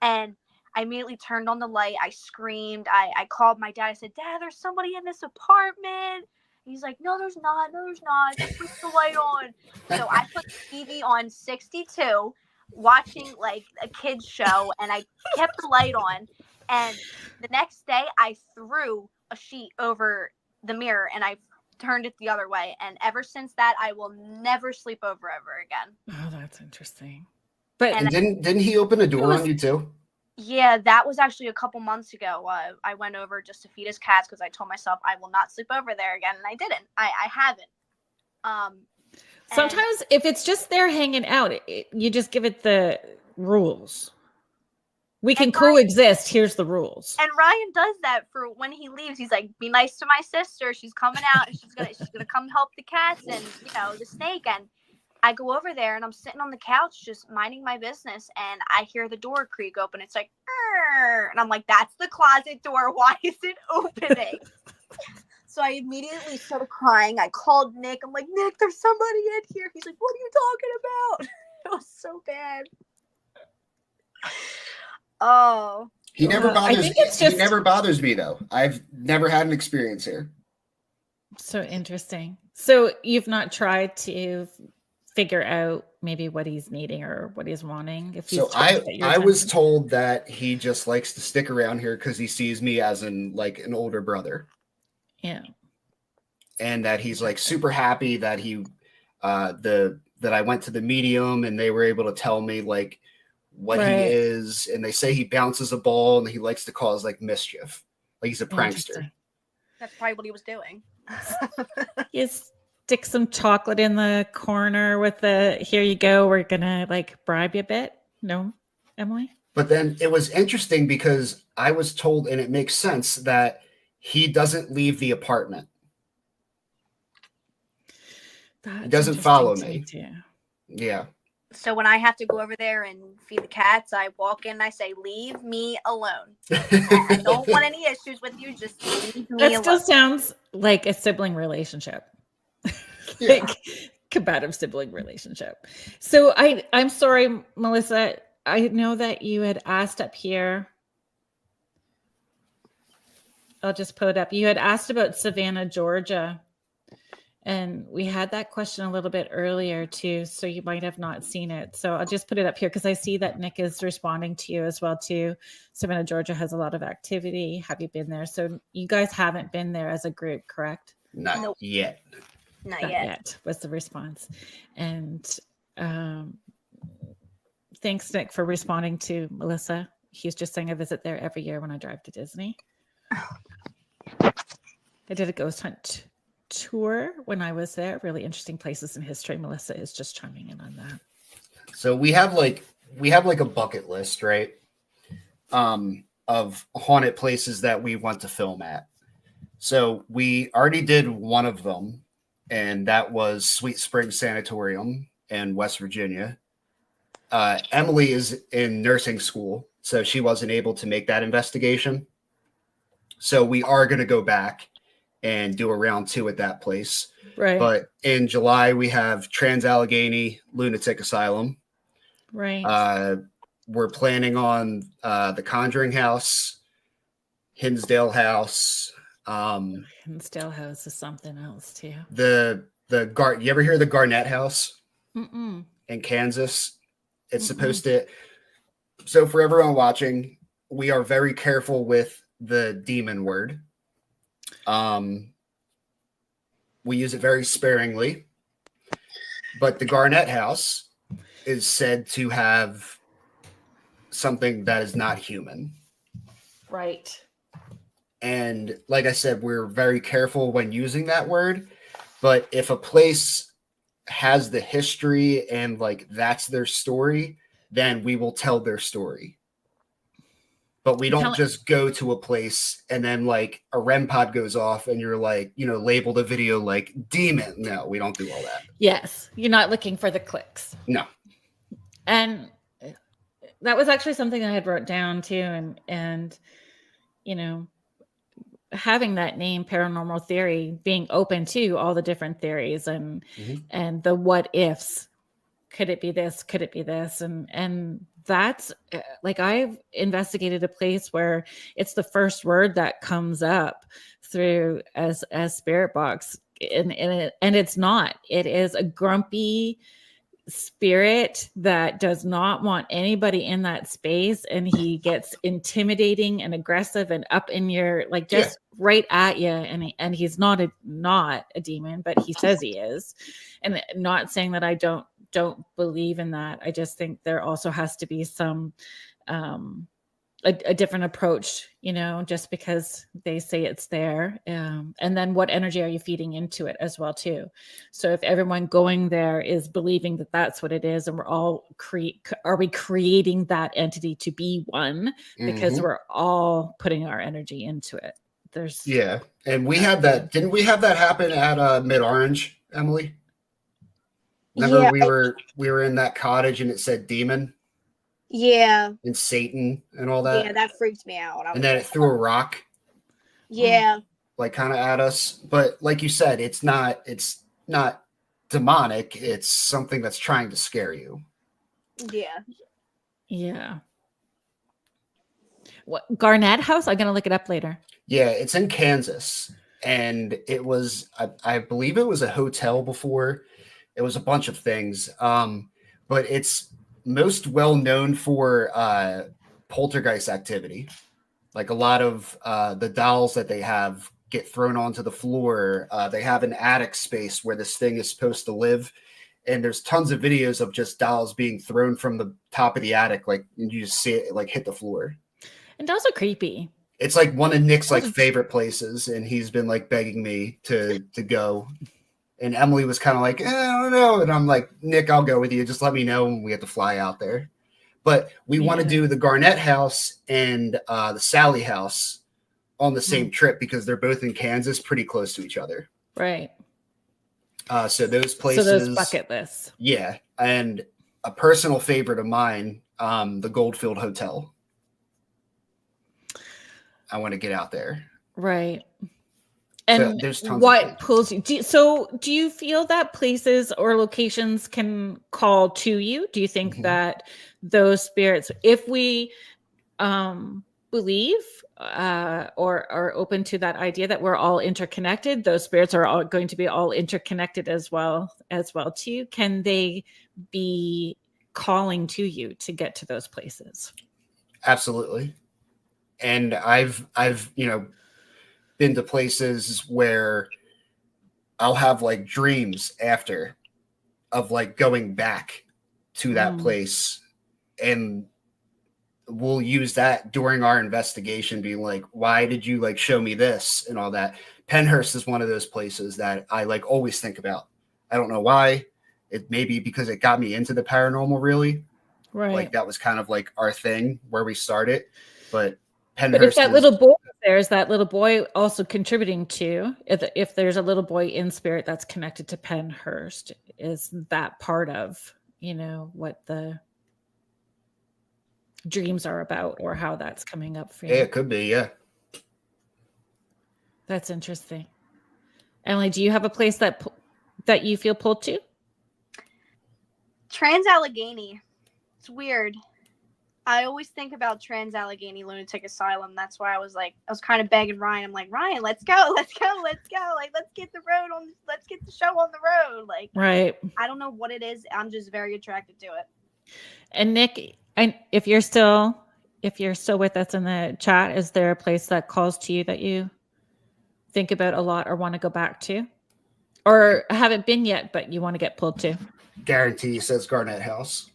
and I immediately turned on the light. I screamed. I called my dad. I said, Dad, there's somebody in this apartment. He's like, no, there's not. No, there's not. Just put the light on. So I put the TV on 62, watching like a kid's show, and I kept the light on. And the next day, I threw a sheet over the mirror, and I turned it the other way. And ever since that, I will never sleep over ever again.
Oh, that's interesting. But
And didn't he open a door on you too?
Yeah, that was actually a couple months ago. I went over just to feed his cats because I told myself I will not sleep over there again, and I didn't. I haven't.
Sometimes if it's just there hanging out, you just give it the rules. We can coexist. Here's the rules.
And Ryan does that for when he leaves. He's like, be nice to my sister. She's coming out, and she's gonna come help the cats and the snake. And I go over there, and I'm sitting on the couch just minding my business, and I hear the door creak open. It's like, Arr! And I'm like, that's the closet door. Why is it opening? So I immediately started crying. I called Nick. I'm like, Nick, there's somebody in here. He's like, what are you talking about? It was so bad. Oh.
He never bothers.
I think it's just...
He never bothers me though. I've never had an experience here.
So interesting. So you've not tried to figure out maybe what he's needing or what he's wanting? If he's
I was told that he just likes to stick around here because he sees me as an older brother.
Yeah.
And that he's like super happy that that I went to the medium and they were able to tell me like what he is, and they say he bounces a ball and he likes to cause like mischief. Like he's a prankster.
That's probably what he was doing.
You stick some chocolate in the corner with here you go, we're gonna like bribe you a bit. No, Emily?
But then it was interesting because I was told, and it makes sense, that he doesn't leave the apartment. He doesn't follow me. Yeah.
So when I have to go over there and feed the cats, I walk in and I say, leave me alone. I don't want any issues with you. Just leave me alone.
That still sounds like a sibling relationship. Like combative sibling relationship. So I'm sorry, Melissa. I know that you had asked up here. I'll just put it up. You had asked about Savannah, Georgia. And we had that question a little bit earlier too, so you might have not seen it. So I'll just put it up here because I see that Nick is responding to you as well too. Savannah, Georgia has a lot of activity. Have you been there? So you guys haven't been there as a group, correct?
Not yet.
Not yet
was the response. And thanks, Nick, for responding to Melissa. He's just saying I visit there every year when I drive to Disney. I did a ghost hunt tour when I was there. Really interesting places in history. Melissa is just chiming in on that.
So we have like a bucket list, right? Of haunted places that we want to film at. So we already did one of them, and that was Sweet Springs Sanatorium in West Virginia. Emily is in nursing school, so she wasn't able to make that investigation. So we are going to go back and do a round 2 at that place.
Right.
But in July, we have Trans-Allegheny Lunatic Asylum.
Right.
We're planning on the Conjuring House, Hinsdale House.
Hinsdale House is something else too.
You ever hear the Garnett House?
Mm-mm.
In Kansas? It's supposed to... So for everyone watching, we are very careful with the demon word. We use it very sparingly. But the Garnett House is said to have something that is not human.
Right.
And like I said, we're very careful when using that word. But if a place has the history and like that's their story, then we will tell their story. But we don't just go to a place and then like a REM pod goes off and you're like, label the video like demon. No, we don't do all that.
Yes. You're not looking for the clicks.
No.
And that was actually something I had wrote down too. And having that name Paranormal Theory, being open to all the different theories and the what ifs. Could it be this? Could it be this? And that's like, I've investigated a place where it's the first word that comes up through as spirit box, and it's not. It is a grumpy spirit that does not want anybody in that space, and he gets intimidating and aggressive and up in your right at you, and he's not a demon, but he says he is. And not saying that I don't believe in that. I just think there also has to be some a different approach, just because they say it's there. And then what energy are you feeding into it as well too? So if everyone going there is believing that that's what it is, and we're all are we creating that entity to be one because we're all putting our energy into it?
And we had that. Didn't we have that happen at Mid Orange, Emily? Remember we were in that cottage and it said demon.
Yeah.
And Satan and all that.
Yeah, that freaked me out.
And then it threw a rock.
Yeah.
Like kind of at us. But like you said, it's not demonic. It's something that's trying to scare you.
Yeah.
Yeah. What, Garnett House? I'm going to look it up later.
Yeah, it's in Kansas. And it was, I believe it was a hotel before. It was a bunch of things. But it's most well known for poltergeist activity. Like a lot of the dolls that they have get thrown onto the floor. They have an attic space where this thing is supposed to live. And there's tons of videos of just dolls being thrown from the top of the attic. Like, and you just see it like hit the floor.
And dolls are creepy.
It's like one of Nick's like favorite places. And he's been like begging me to go. And Emily was kind of like, I don't know. And I'm like, Nick, I'll go with you. Just let me know when we have to fly out there. But we want to do the Garnett House and the Sally House on the same trip because they're both in Kansas, pretty close to each other.
Right.
So those places.
So those bucket lists.
Yeah. And a personal favorite of mine, the Goldfield Hotel. I want to get out there.
Right. And
so there's tons
what pulls you? Do you feel that places or locations can call to you? Do you think that those spirits, if we believe or are open to that idea that we're all interconnected, those spirits are all going to be all interconnected as well too? Can they be calling to you to get to those places?
Absolutely. And I've been to places where I'll have like dreams after of like going back to that place, and we'll use that during our investigation, being like, why did you like show me this and all that. Pennhurst is one of those places that I like always think about. I don't know why. It may be because it got me into the paranormal, really.
Right.
Like that was kind of like our thing where we started. But
if that little boy there's that little boy also contributing to, if there's a little boy in spirit that's connected to Pennhurst, is that part of what the dreams are about, or how that's coming up for you?
Yeah, it could be. Yeah,
that's interesting. Emily, do you have a place that you feel pulled to?
Trans-Allegheny. It's weird. I always think about Trans-Allegheny Lunatic Asylum. That's why I was kind of begging Ryan. I'm like, Ryan, let's go. Like, let's get the show on the road. Like,
right.
I don't know what it is. I'm just very attracted to it.
And Nick, and if you're still with us in the chat, is there a place that calls to you that you think about a lot or want to go back to, or haven't been yet but you want to get pulled to?
Guarantee says Garnett House.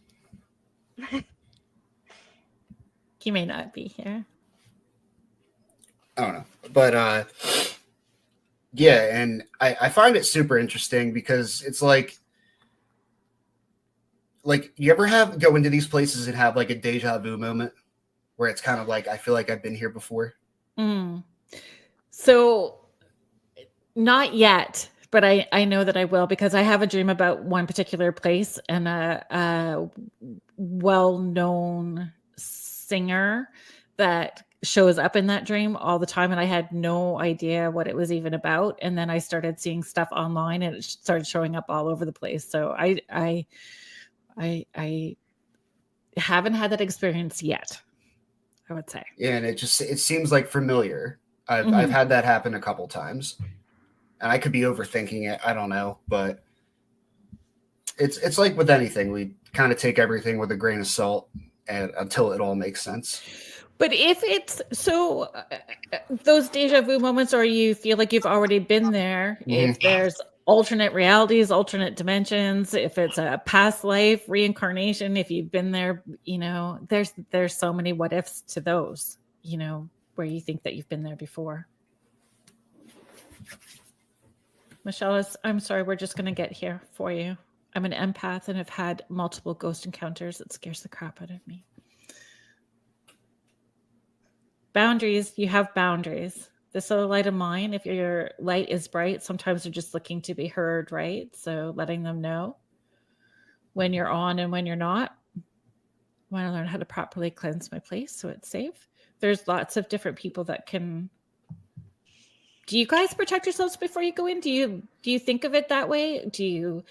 He may not be here.
I don't know, but yeah, and I find it super interesting because it's like you ever go into these places and have like a deja vu moment where it's kind of like, I feel like I've been here before.
So not yet, but I know that I will, because I have a dream about one particular place and a well-known singer that shows up in that dream all the time, and I had no idea what it was even about. And then I started seeing stuff online and it started showing up all over the place. So I haven't had that experience yet, I would say.
Yeah, and it seems like familiar. I've had that happen a couple times, and I could be overthinking it. I don't know, but it's like with anything, we kind of take everything with a grain of salt, and until it all makes sense.
But if it's so, those deja vu moments, or you feel like you've already been there, if there's alternate realities, alternate dimensions, if it's a past life, reincarnation, if you've been there, there's so many what ifs to those, where you think that you've been there before. Michelle, I'm sorry, we're just going to get here for you. I'm an empath and have had multiple ghost encounters. It scares the crap out of me. Boundaries, you have boundaries. This little light of mine, if your light is bright, sometimes they're just looking to be heard, right? So letting them know when you're on and when you're not. I want to learn how to properly cleanse my place so it's safe. There's lots of different people that can. Do you guys protect yourselves before you go in? Do you think of it that way? Do you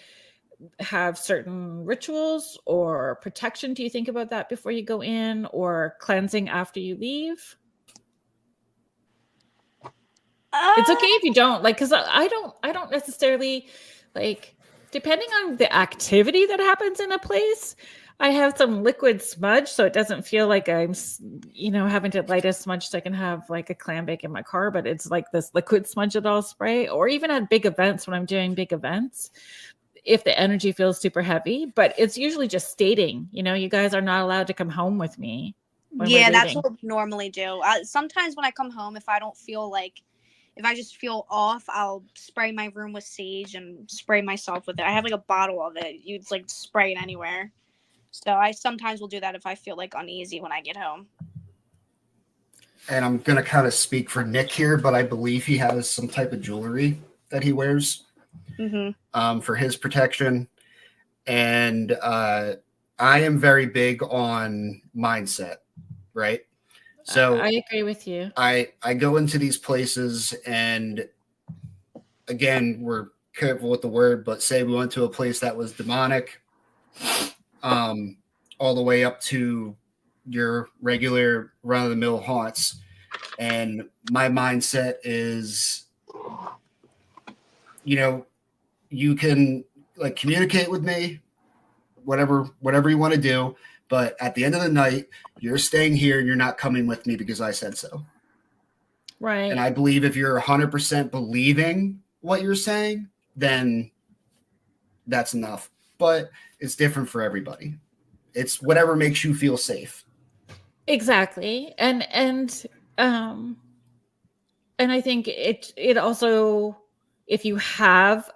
have certain rituals or protection? Do you think about that before you go in, or cleansing after you leave? It's okay if you don't, because I don't necessarily, depending on the activity that happens in a place. I have some liquid smudge, so it doesn't feel like I'm, having to light a smudge so I can have like a clam bake in my car, but it's like this liquid smudge that I'll spray, or even at big events when I'm doing big events, if the energy feels super heavy. But it's usually just stating, you guys are not allowed to come home with me.
Yeah, that's what I normally do. Sometimes when I come home, if I just feel off, I'll spray my room with sage and spray myself with it. I have like a bottle of it. You'd spray it anywhere. So I sometimes will do that if I feel uneasy when I get home.
And I'm going to kind of speak for Nick here, but I believe he has some type of jewelry that he wears for his protection. And I am very big on mindset, right? So
I agree with you.
I go into these places, and again, we're careful with the word, but say we went to a place that was demonic, all the way up to your regular run-of-the-mill haunts. And my mindset is, you can communicate with me, whatever you want to do. But at the end of the night, you're staying here and you're not coming with me because I said so.
Right.
And I believe if you're 100% believing what you're saying, then that's enough. But it's different for everybody. It's whatever makes you feel safe.
Exactly. And I think it also, if you have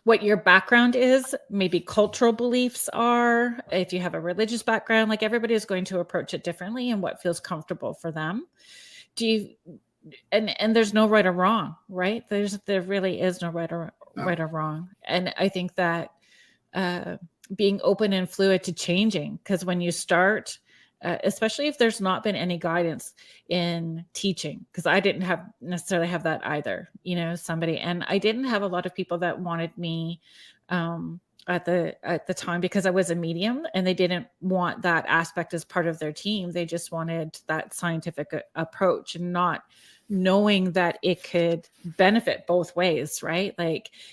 what your background is, maybe cultural beliefs are, if you have a religious background, everybody is going to approach it differently and what feels comfortable for them. And there's no right or wrong, right? There really is no right or wrong. And I think that being open and fluid to changing, because when you start, especially if there's not been any guidance in teaching, because I didn't necessarily have that either, and I didn't have a lot of people that wanted me at the time, because I was a medium, and they didn't want that aspect as part of their team. They just wanted that scientific approach, and not knowing that it could benefit both ways, right?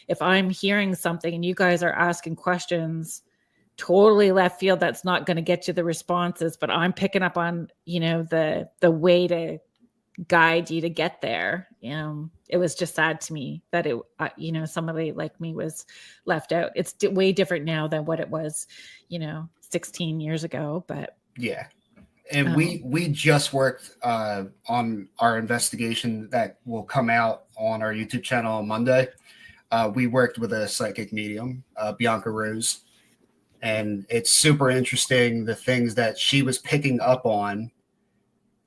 If I'm hearing something and you guys are asking questions totally left field that's not going to get you the responses, but I'm picking up on, the way to guide you to get there. It was just sad to me that somebody like me was left out. It's way different now than what it was, 16 years ago, but
yeah. And we just worked on our investigation that will come out on our YouTube channel on Monday. We worked with a psychic medium, Bianca Rose, and it's super interesting the things that she was picking up on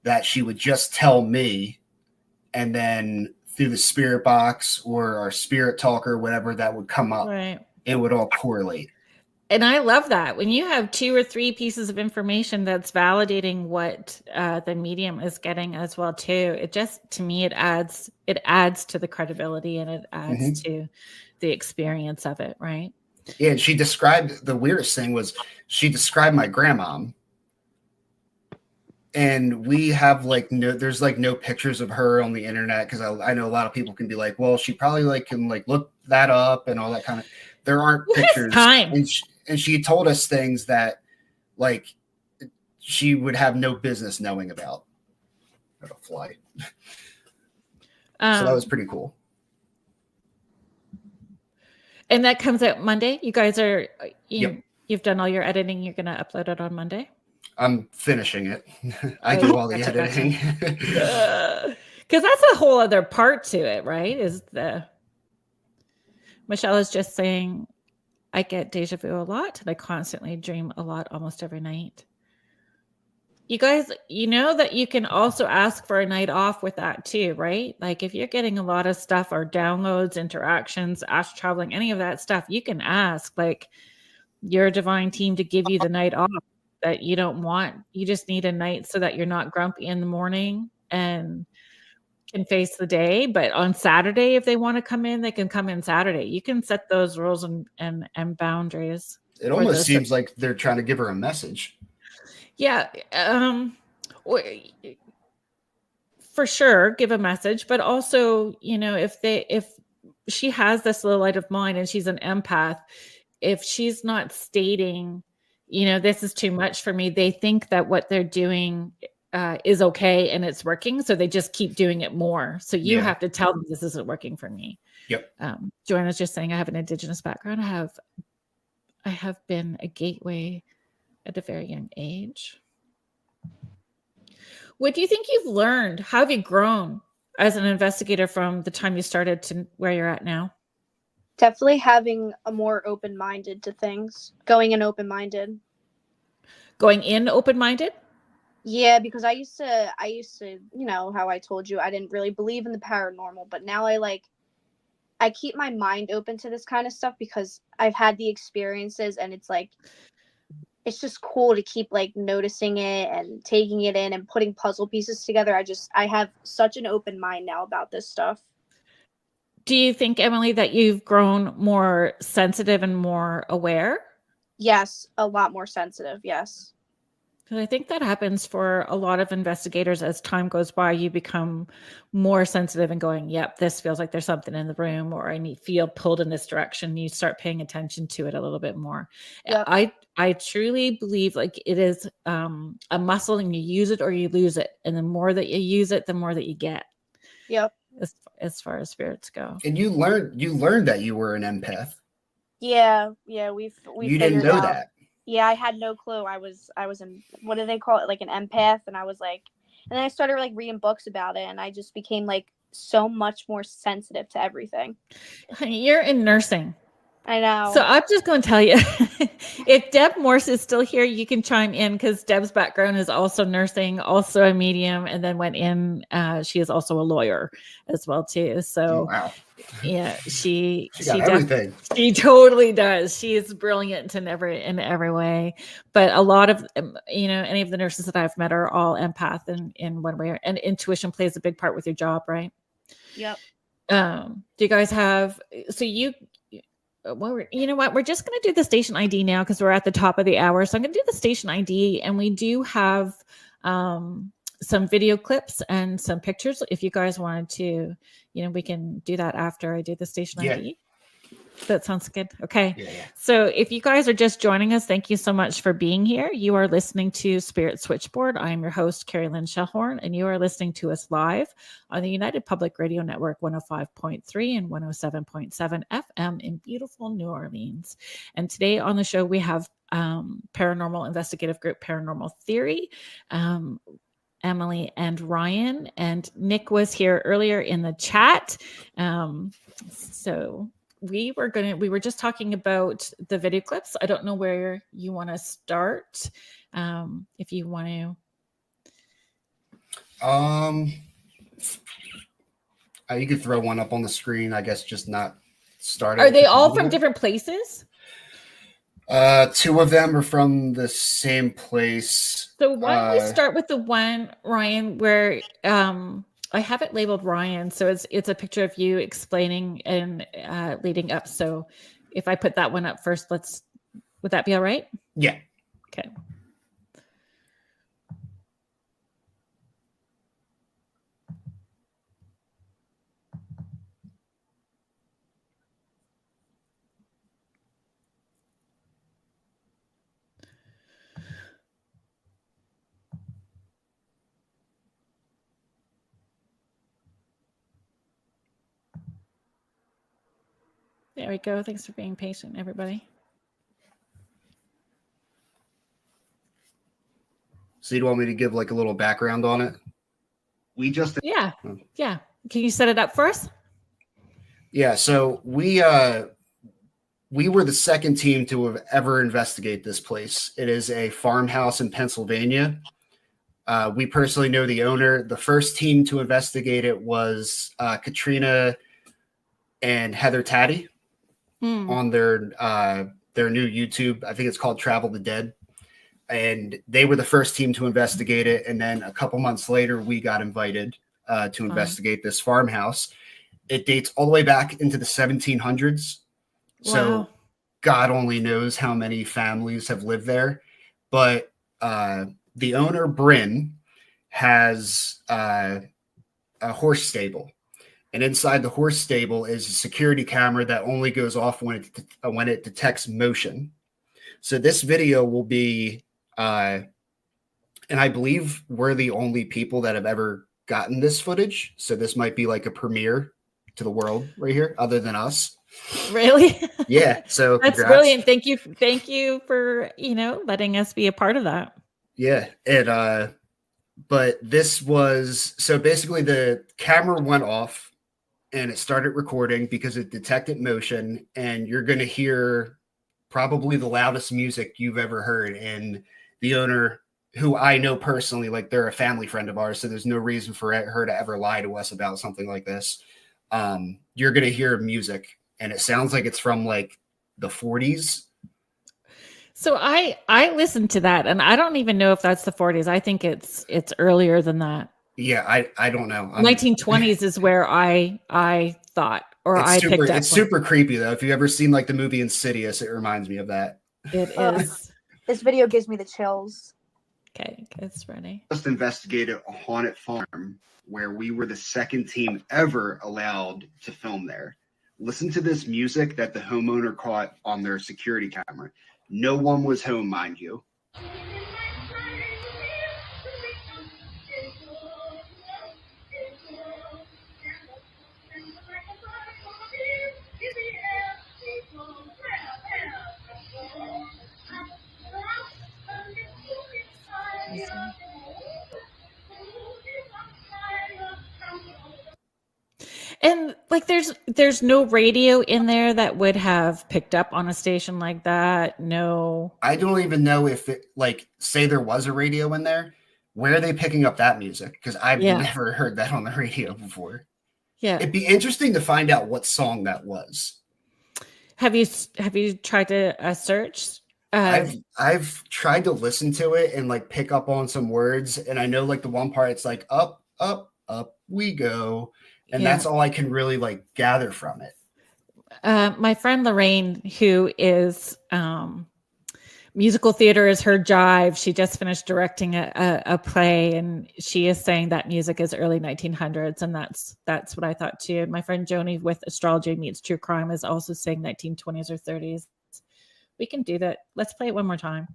that she would just tell me, and then through the spirit box or our spirit talker, whatever that would come up,
right.
It would all correlate.
And I love that when you have 2 or 3 pieces of information that's validating what the medium is getting as well too. It just, to me, it adds to the credibility, and it adds to the experience of it, right?
Yeah, and she described, the weirdest thing was she described my grandma, and we have there's no pictures of her on the internet, because I know a lot of people can be like, well, she probably can look that up and all that kind of. There aren't pictures. And she told us things that she would have no business knowing about. That'll fly. So that was pretty cool.
And that comes out Monday. You guys are
Yep.
You've done all your editing. You're going to upload it on Monday.
I'm finishing it. I do all the editing.
Because that's a whole other part to it, right? Michelle is just saying, I get deja vu a lot, and I constantly dream a lot almost every night. You guys, that you can also ask for a night off with that too, right? Like if you're getting a lot of stuff or downloads, interactions, astral traveling, any of that stuff, you can ask your divine team to give you the night off that you don't want. You just need a night so that you're not grumpy in the morning and can face the day. But on Saturday, if they want to come in, they can come in Saturday. You can set those rules and boundaries.
It almost seems like they're trying to give her a message.
Yeah. For sure, give a message, but also, if she has this little light of mind and she's an empath, if she's not stating, this is too much for me, they think that what they're doing is okay and it's working. So they just keep doing it more. So you have to tell them this isn't working for me.
Yep.
Joanna's just saying, I have an Indigenous background. I have been a gateway at a very young age. What do you think you've learned? How have you grown as an investigator from the time you started to where you're at now?
Definitely having a more open-minded to things. Going in open-minded.
Going in open-minded?
Yeah, because I used to, how I told you, I didn't really believe in the paranormal, but now I keep my mind open to this kind of stuff because I've had the experiences, and it's just cool to keep noticing it and taking it in and putting puzzle pieces together. I have such an open mind now about this stuff.
Do you think, Emily, that you've grown more sensitive and more aware?
Yes, a lot more sensitive. Yes.
Because I think that happens for a lot of investigators. As time goes by, you become more sensitive and going, yep, this feels like there's something in the room, or I feel pulled in this direction. You start paying attention to it a little bit more. Yep. I truly believe it is a muscle, and you use it or you lose it. And the more that you use it, the more that you get.
Yep.
As far as spirits go.
And you learned that you were an empath.
Yeah. We
you didn't know that.
Yeah, I had no clue. I was in, what do they call it? An empath. And I was and then I started reading books about it, and I just became so much more sensitive to everything.
You're in nursing.
I know.
So I'm just going to tell you, if Deb Morse is still here, you can chime in, because Deb's background is also nursing, also a medium, and then went in. She is also a lawyer as well too. So
wow.
Yeah, she
got everything.
She totally does. She is brilliant in every way. But a lot of any of the nurses that I've met are all empath in one way, and intuition plays a big part with your job, right?
Yep.
Do you guys have? So you know what? We're just going to do the station ID now because we're at the top of the hour. So I'm going to do the station ID, and we do have some video clips and some pictures. If you guys wanted to, we can do that after I do the station ID. That sounds good. Okay.
Yeah.
So if you guys are just joining us, thank you so much for being here. You are listening to Spirit Switchboard. I am your host, Kerrilynn Shellhorn, and you are listening to us live on the United Public Radio Network 105.3 and 107.7 FM in beautiful New Orleans. And today on the show, we have paranormal investigative group Paranormal Theory, Emily and Ryan, and Nick was here earlier in the chat. So we were just talking about the video clips. I don't know where you want to start. If you want to.
You could throw one up on the screen, I guess, just not starting.
Are they all from different places?
Two of them are from the same place.
So why don't we start with the one, Ryan, where I have it labeled Ryan, so it's a picture of you explaining and leading up. So if I put that one up first, would that be all right?
Yeah.
Okay. There we go. Thanks for being patient, everybody.
So you want me to give like a little background on it?
Yeah. Can you set it up for us?
Yeah. So we were the second team to have ever investigate this place. It is a farmhouse in Pennsylvania. We personally know the owner. The first team to investigate it was Katrina and Heather Taddy on their new YouTube. I think it's called Travel the Dead. And they were the first team to investigate it. And then a couple months later, we got invited to investigate this farmhouse. It dates all the way back into the 1700s. Wow. So God only knows how many families have lived there. But the owner, Bryn, has a horse stable. And inside the horse stable is a security camera that only goes off when it detects motion. So this video will be, and I believe we're the only people that have ever gotten this footage. So this might be like a premiere to the world right here, other than us.
Really?
Yeah. So
that's
congrats.
Brilliant. Thank you for, letting us be a part of that.
Yeah. And, but this was, so basically the camera went off and it started recording because it detected motion, and you're going to hear probably the loudest music you've ever heard. And the owner, who I know personally, like they're a family friend of ours, so there's no reason for her to ever lie to us about something like this. You're going to hear music, and it sounds like it's from like the 40s.
So I listened to that, and I don't even know if that's the 40s. I think it's earlier than that.
Yeah, I don't know.
1920s is where I thought, or I picked up.
It's super creepy though. If you've ever seen like the movie Insidious, it reminds me of that.
It is.
This video gives me the chills.
Okay, it's ready.
Just investigated a haunted farm where we were the second team ever allowed to film there. Listen to this music that the homeowner caught on their security camera. No one was home, mind you.
And like there's no radio in there that would have picked up on a station like that. No.
I don't even know if it, like, say there was a radio in there, where are they picking up that music? Because I've never heard that on the radio before.
Yeah.
It'd be interesting to find out what song that was.
Have you tried to search?
I've tried to listen to it and like pick up on some words, and I know like the one part it's like up, up, up we go, and that's all I can really like gather from it.
My friend Lorraine, who is musical theater is her jive. She just finished directing a play, and she is saying that music is early 1900s, and that's what I thought too. And my friend Joni with Astrology Meets True Crime is also saying 1920s or 30s. We can do that. Let's play it one more time.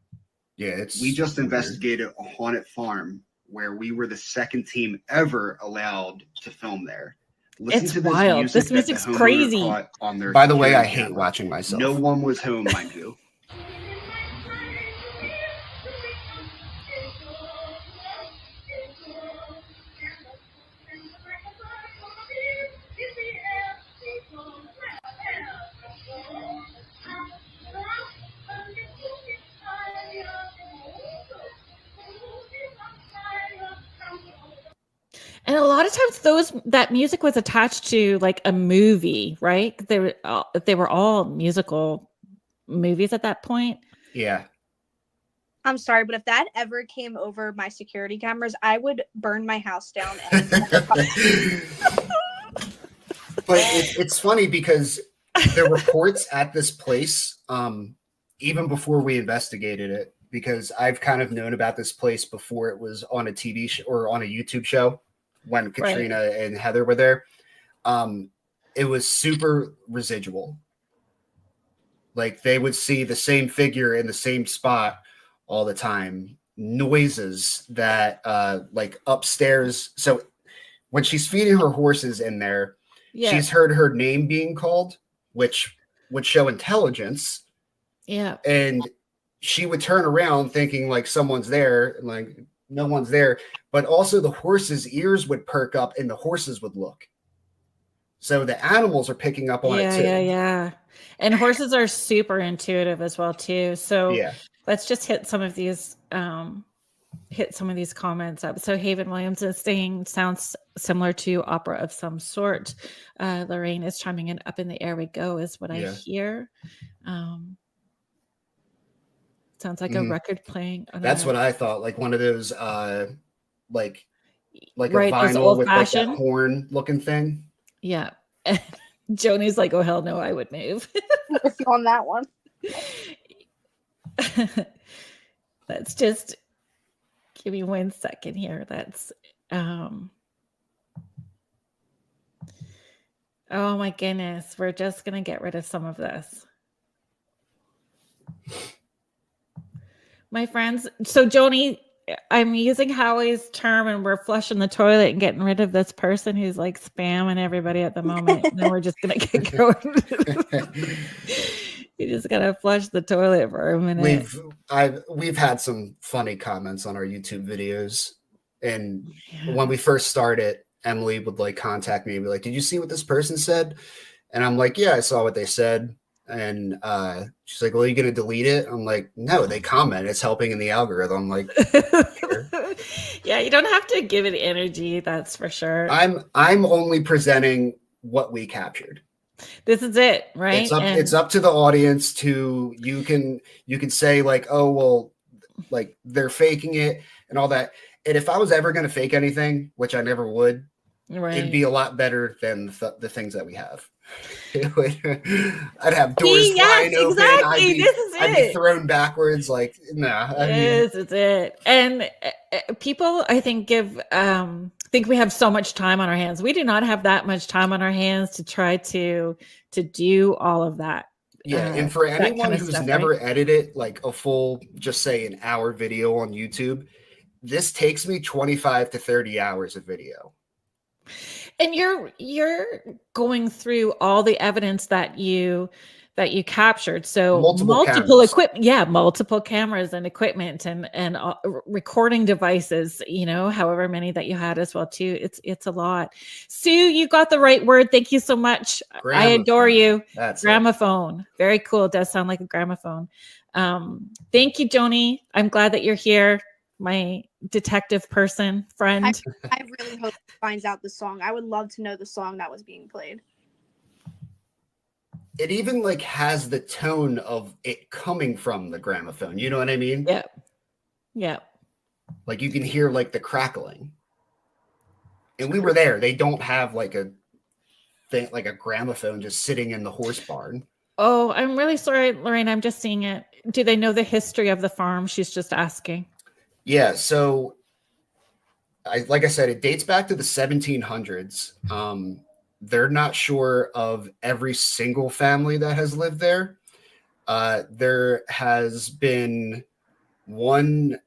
Yeah,
we just investigated a haunted farm where we were the second team ever allowed to film there. Listen
It's
to this
wild.
music
This
that
music's
the homeowner
crazy.
caught on their
By the way, I
security
hate
camera.
watching myself.
No one was home, mind you.
And a lot of times that music was attached to like a movie, right? They were all musical movies at that point.
Yeah.
I'm sorry, but if that ever came over my security cameras, I would burn my house down.
But it's funny because the reports at this place, even before we investigated it, because I've kind of known about this place before it was on a TV show or on a YouTube show when Katrina and Heather were there. It was super residual. Like they would see the same figure in the same spot all the time. Noises that like upstairs. So when she's feeding her horses in there, she's heard her name being called, which would show intelligence.
Yeah.
And she would turn around thinking like someone's there, and like no one's there. But also the horses' ears would perk up and the horses would look. So the animals are picking up on it too.
Yeah. And horses are super intuitive as well too. So let's just hit some of these comments up. So Haven Williams is saying sounds similar to opera of some sort. Lorraine is chiming in. Up in the air we go is what I hear. Sounds like a record playing.
That's what I thought. Like one of those like a
right,
vinyl with like that horn looking thing.
Yeah. Joni's like, oh hell no, I would move.
With you on that one.
Let's just give me 1 second here. That's oh my goodness. We're just gonna get rid of some of this. My friends, so Joni, I'm using Howie's term and we're flushing the toilet and getting rid of this person who's like spamming everybody at the moment. And then we're just going to get going. You just got to flush the toilet for a minute.
We've had some funny comments on our YouTube videos. And when we first started, Emily would like contact me and be like, did you see what this person said? And I'm like, yeah, I saw what they said. And she's like, well, are you going to delete it? I'm like, no, they comment. It's helping in the algorithm. I'm like, sure.
Yeah, you don't have to give it energy. That's for sure.
I'm only presenting what we captured.
This is it, right?
It's up to the audience to, you can say like, oh, well, like they're faking it and all that. And if I was ever going to fake anything, which I never would, it'd be a lot better than the things that we have. I'd have doors flying open.
Exactly.
I'd be thrown backwards. Like, nah.
This is it. And people, I think, think we have so much time on our hands. We do not have that much time on our hands to try to do all of that.
Yeah, and for anyone who's never edited like a full, just say an hour video on YouTube, this takes me 25 to 30 hours of video.
And you're going through all the evidence that you captured. So multiple equipment, multiple cameras and equipment and recording devices, however many that you had as well too. It's a lot. Sue, you got the right word. Thank you so much. I adore you.
That's
gramophone. It. Very cool. It does sound like a gramophone. Thank you, Joni. I'm glad that you're here. My detective person friend.
I really hope he finds out the song. I would love to know the song that was being played.
It even like has the tone of it coming from the gramophone. You know what I mean?
Yeah. Yeah.
Like you can hear like the crackling. And we were there. They don't have like a thing, like a gramophone just sitting in the horse barn.
Oh, I'm really sorry, Lorraine. I'm just seeing it. Do they know the history of the farm? She's just asking.
Yeah, so like I said, it dates back to the 1700s. They're not sure of every single family that has lived there. There has been one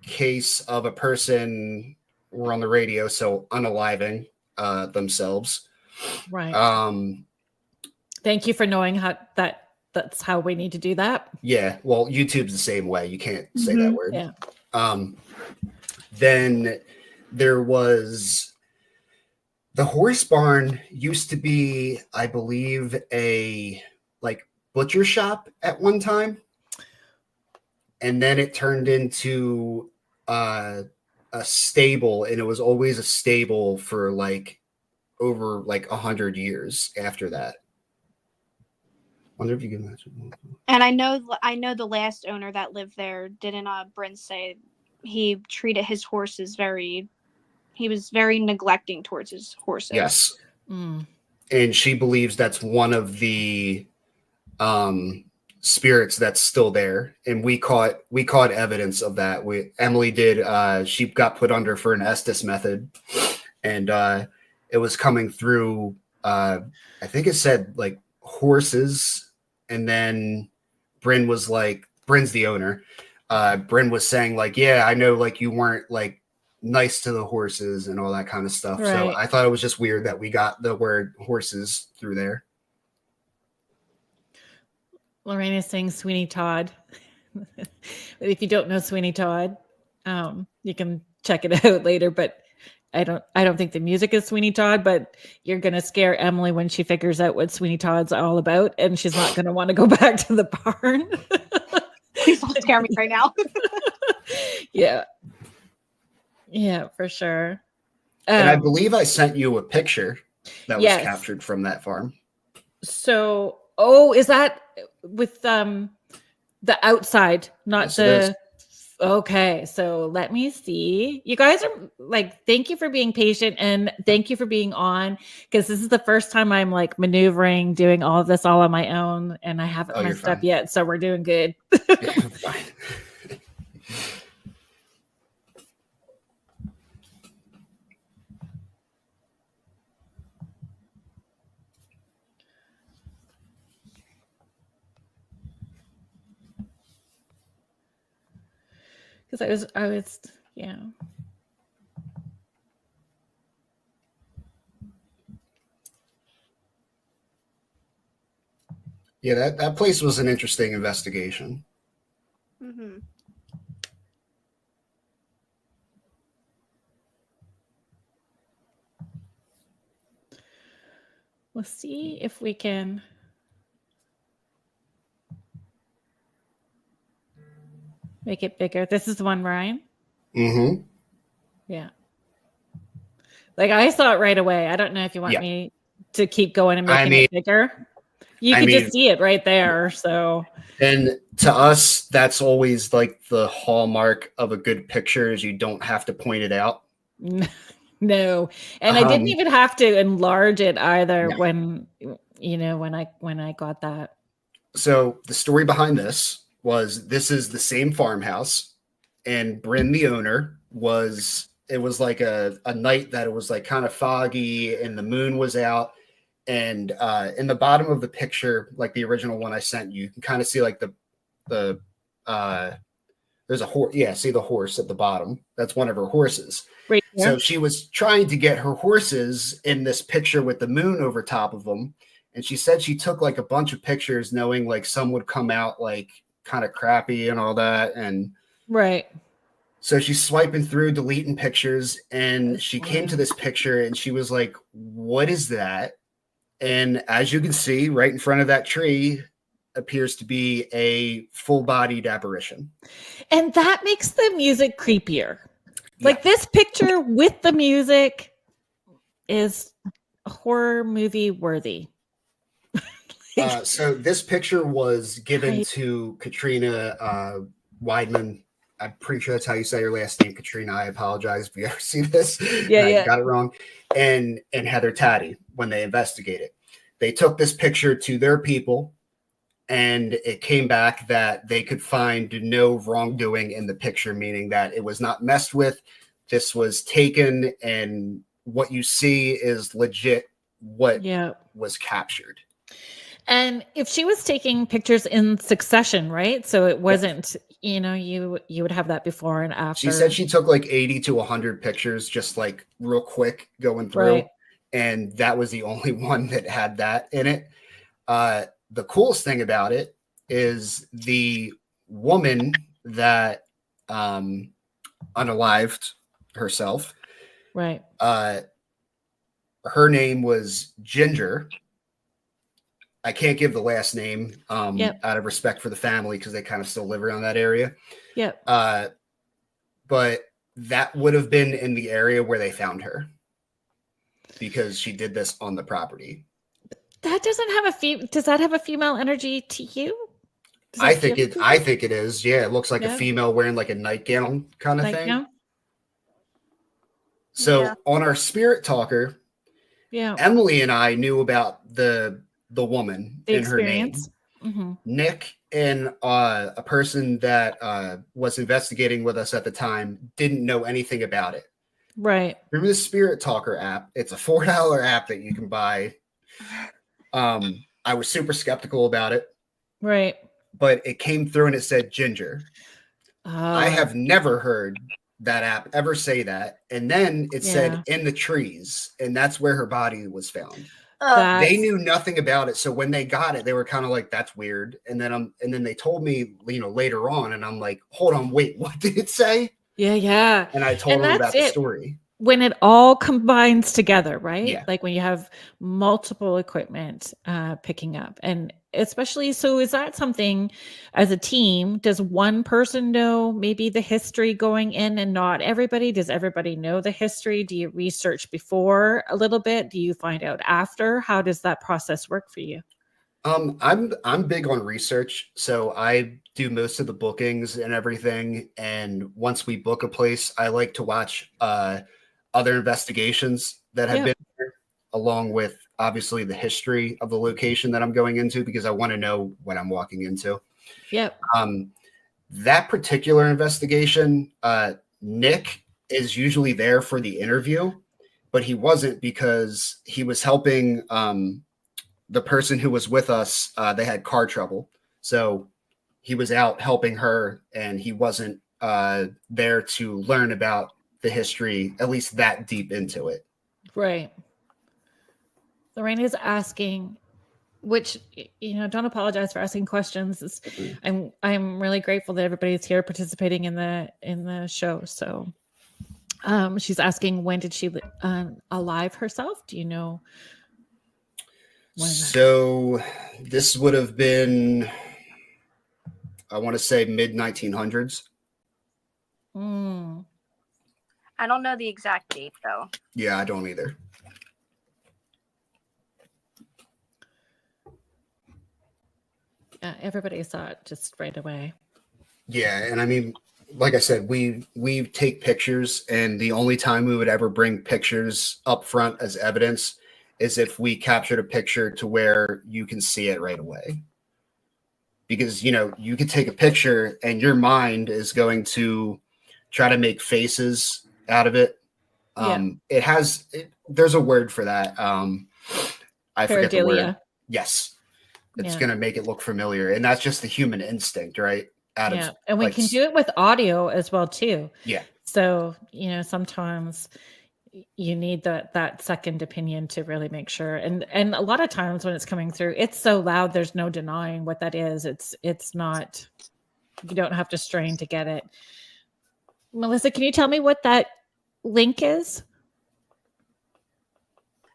case of a person, we're on the radio, so unaliving themselves.
Right.
Um,
Thank you for knowing how that's how we need to do that.
yeah, well, YouTube's the same way. You can't say that word.
Yeah.
Then there was the horse barn used to be, I believe, a like butcher shop at one time. And then it turned into a stable, and it was always a stable for like over like 100 years after that. Wonder if you can imagine.
And I know the last owner that lived there, didn't Bryn say he treated his horses he was very neglecting towards his horses.
Yes. And she believes that's one of the spirits that's still there. And we caught evidence of that. Emily did, she got put under for an Estes method, and it was coming through, I think it said like horses, and then Bryn's the owner. Bryn was saying like, yeah, I know, like you weren't like nice to the horses and all that kind of stuff.
Right.
So I thought it was just weird that we got the word horses through there.
Lorraine is saying Sweeney Todd. If you don't know Sweeney Todd, you can check it out later, but I don't think the music is Sweeney Todd, but you're going to scare Emily when she figures out what Sweeney Todd's all about, and she's not going to want to go back to the barn.
Please don't scare me right now.
Yeah, for sure.
And I believe I sent you a picture that was captured from that farm.
So, is that with the outside, not
yes,
okay, so let me see. You guys are like, thank you for being patient, and thank you for being on, because this is the first time I'm like maneuvering, doing all of this all on my own, and I haven't messed up yet, so we're doing good.
Fine.
Because I was, yeah.
Yeah, that place was an interesting investigation.
Mm-hmm.
Let's see if we can. Make it bigger. This is the one, Ryan?
Mm-hmm.
Yeah. Like I saw it right away. I don't know if you want me to keep going and making it bigger. You can just see it right there. So,
and to us, that's always like the hallmark of a good picture is you don't have to point it out.
No. And I didn't even have to enlarge it either when I got that.
So the story behind this is the same farmhouse, and Bryn, the owner, it was like a night that it was like kind of foggy and the moon was out. And in the bottom of the picture, like the original one I sent you, you can kind of see like there's a horse. Yeah, see the horse at the bottom. That's one of her horses.
Right.
So she was trying to get her horses in this picture with the moon over top of them. And she said she took like a bunch of pictures knowing like some would come out like kind of crappy and all that. And
right.
So she's swiping through, deleting pictures, and she came to this picture and she was like, what is that? And as you can see, right in front of that tree appears to be a full-bodied apparition.
And that makes the music creepier. Like this picture with the music is horror movie worthy.
So this picture was given to Katrina Weidman. I'm pretty sure that's how you say your last name, Katrina. I apologize if you ever see this. I got it wrong. And Heather Taddy when they investigated. They took this picture to their people, and it came back that they could find no wrongdoing in the picture, meaning that it was not messed with. This was taken, and what you see is legit what
Yeah.
was captured.
And if she was taking pictures in succession, right? So it wasn't, you would have that before and after.
She said she took like 80 to 100 pictures, just like real quick going through.
Right.
And that was the only one that had that in it. The coolest thing about it is the woman that unalived herself.
Right.
Her name was Ginger. I can't give the last name out of respect for the family because they kind of still live around that area.
Yep.
But that would have been in the area where they found her because she did this on the property.
That doesn't have does that have a female energy to you?
I think it is. Yeah, it looks like a female wearing like a nightgown kind of thing. So on our spirit talker, Emily and I knew about the woman in her name.
Mm-hmm.
Nick and a person that was investigating with us at the time didn't know anything about it.
Right.
Through the Spirit Talker app, it's a $4 app that you can buy. I was super skeptical about it.
Right.
But it came through and it said Ginger. I have never heard that app ever say that. And then it said in the trees, and that's where her body was found. They knew nothing about it. So when they got it, they were kind of like, that's weird. And then they told me, later on, and I'm like, hold on, wait, what did it say?
Yeah.
And I told them about the story.
When it all combines together, right?
Yeah.
Like when you have multiple equipment picking up. And especially, so is that something as a team, does one person know maybe the history going in and not everybody? Does everybody know the history? Do you research before a little bit? Do you find out after? How does that process work for you?
I'm big on research, so I do most of the bookings and everything. And once we book a place, I like to watch other investigations that have been there, along with obviously the history of the location that I'm going into, because I want to know what I'm walking into.
Yep.
That particular investigation, Nick is usually there for the interview, but he wasn't because he was helping the person who was with us. They had car trouble. So he was out helping her, and he wasn't there to learn about the history, at least that deep into it.
Right. Lorraine is asking, which, don't apologize for asking questions. I'm really grateful that everybody's here participating in the show. So she's asking, when did she alive herself? Do you know?
So this would have been, I want to say mid 1900s.
I don't know the exact date though.
Yeah, I don't either.
Yeah, everybody saw it just right away.
Yeah, and I mean, like I said, we take pictures, and the only time we would ever bring pictures up front as evidence is if we captured a picture to where you can see it right away. Because, you could take a picture and your mind is going to try to make faces out of it. There's a word for that. I forget the word. Yes. It's going to make it look familiar. And that's just the human instinct, right?
And we can do it with audio as well too.
Yeah.
So, sometimes you need that second opinion to really make sure. And a lot of times when it's coming through, it's so loud, there's no denying what that is. It's not, you don't have to strain to get it. Melissa, can you tell me what that link is?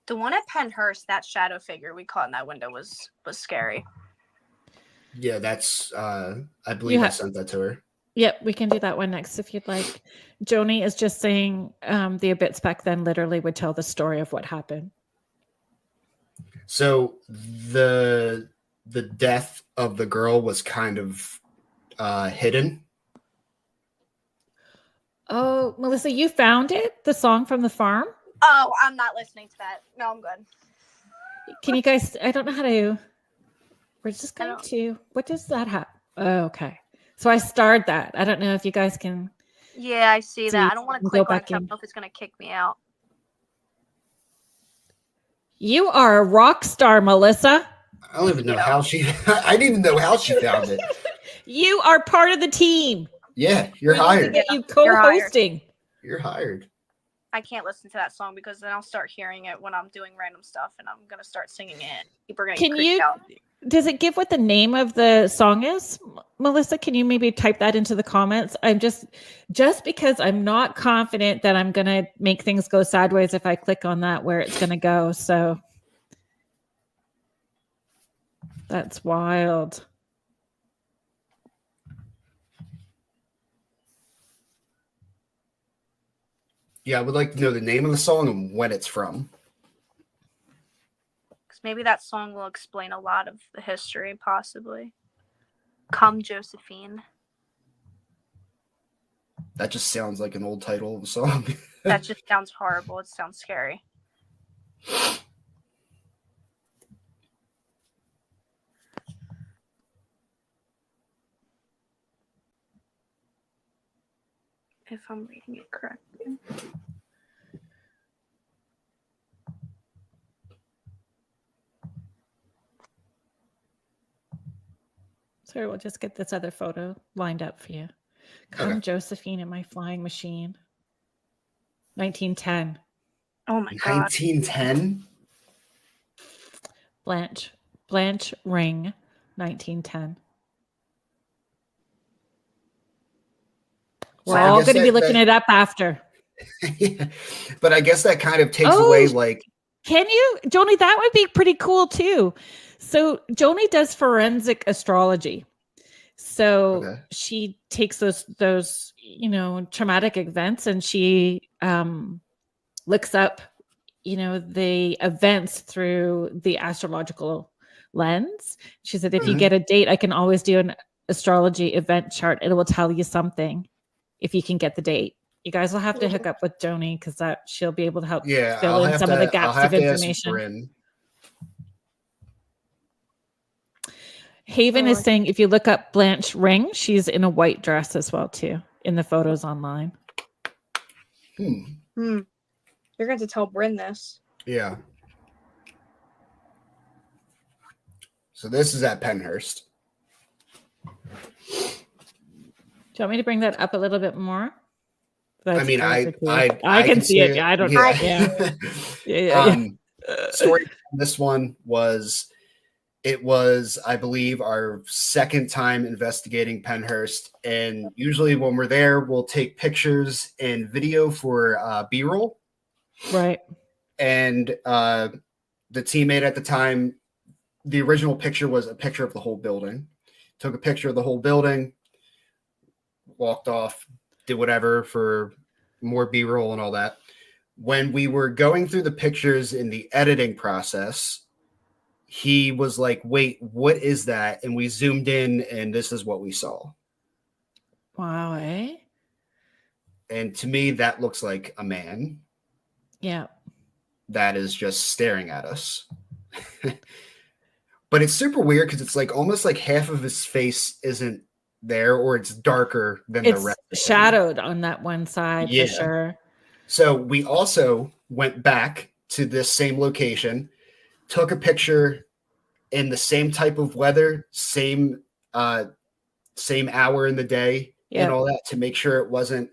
The one at Pennhurst, that shadow figure we caught in that window was scary.
Yeah, that's I believe I sent that to her.
Yep, we can do that one next if you'd like. Joni is just saying the Abyss back then literally would tell the story of what happened.
So the death of the girl was kind of hidden.
Oh, Melissa, you found it? The song from the farm?
Oh, I'm not listening to that. No, I'm good.
Can you guys, I don't know how to. We're just going to, what does that have? Oh, okay. So I starred that. I don't know if you guys can.
Yeah, I see that. I don't want to
Go
click on it
back
'cause I
in.
don't know if it's going to kick me out.
You are a rock star, Melissa.
I don't even know how she. I didn't even know how she found it.
You are part of the team.
Yeah, you're
We need to
hired.
get you co-hosting.
You're hired.
I can't listen to that song because then I'll start hearing it when I'm doing random stuff, and I'm gonna start singing it. People are gonna get creeped out.
Does it give what the name of the song is, Melissa? Can you maybe type that into the comments? I'm just because I'm not confident that I'm gonna make things go sideways if I click on that where it's gonna go. So that's wild.
Yeah, I would like to know the name of the song and when it's from.
Because maybe that song will explain a lot of the history, possibly. Come, Josephine.
That just sounds like an old title of a song.
That just sounds horrible. It sounds scary. If I'm reading it correctly.
Sorry, we'll just get this other photo lined up for you. Come,
Okay.
Josephine in my flying machine. 1910.
Oh my god.
1910?
Blanche Ring, 1910. We're all going to be looking it up after.
Yeah. But I guess that kind of takes away, like.
Can you, Joni? That would be pretty cool too. So Joni does forensic astrology. So she takes those traumatic events and she looks up the events through the astrological lens. She said, if you get a date, I can always do an astrology event chart. It will tell you something if you can get the date. You guys will have to hook up with Joni because she'll be able to help fill in some of the gaps of information. Haven is saying if you look up Blanche Ring, she's in a white dress as well too in the photos online.
You're going to tell Bryn this.
Yeah. So this is at Penhurst.
Do you want me to bring that up a little bit more?
I mean, I
can see it. I don't know. Yeah.
Story from this one was, I believe, our second time investigating Penhurst. And usually when we're there, we'll take pictures and video for B-roll.
Right.
And the teammate at the time, the original picture was a picture of the whole building. Took a picture of the whole building, walked off, did whatever for more B-roll and all that. When we were going through the pictures in the editing process, he was like, wait, what is that? And we zoomed in and this is what we saw.
Wow, eh?
And to me, that looks like a man.
Yeah.
That is just staring at us. But it's super weird because it's like almost like half of his face isn't there, or it's darker than the rest.
It's shadowed on that one side for sure.
So we also went back to this same location, took a picture in the same type of weather, same hour in the day, and all that, to make sure it wasn't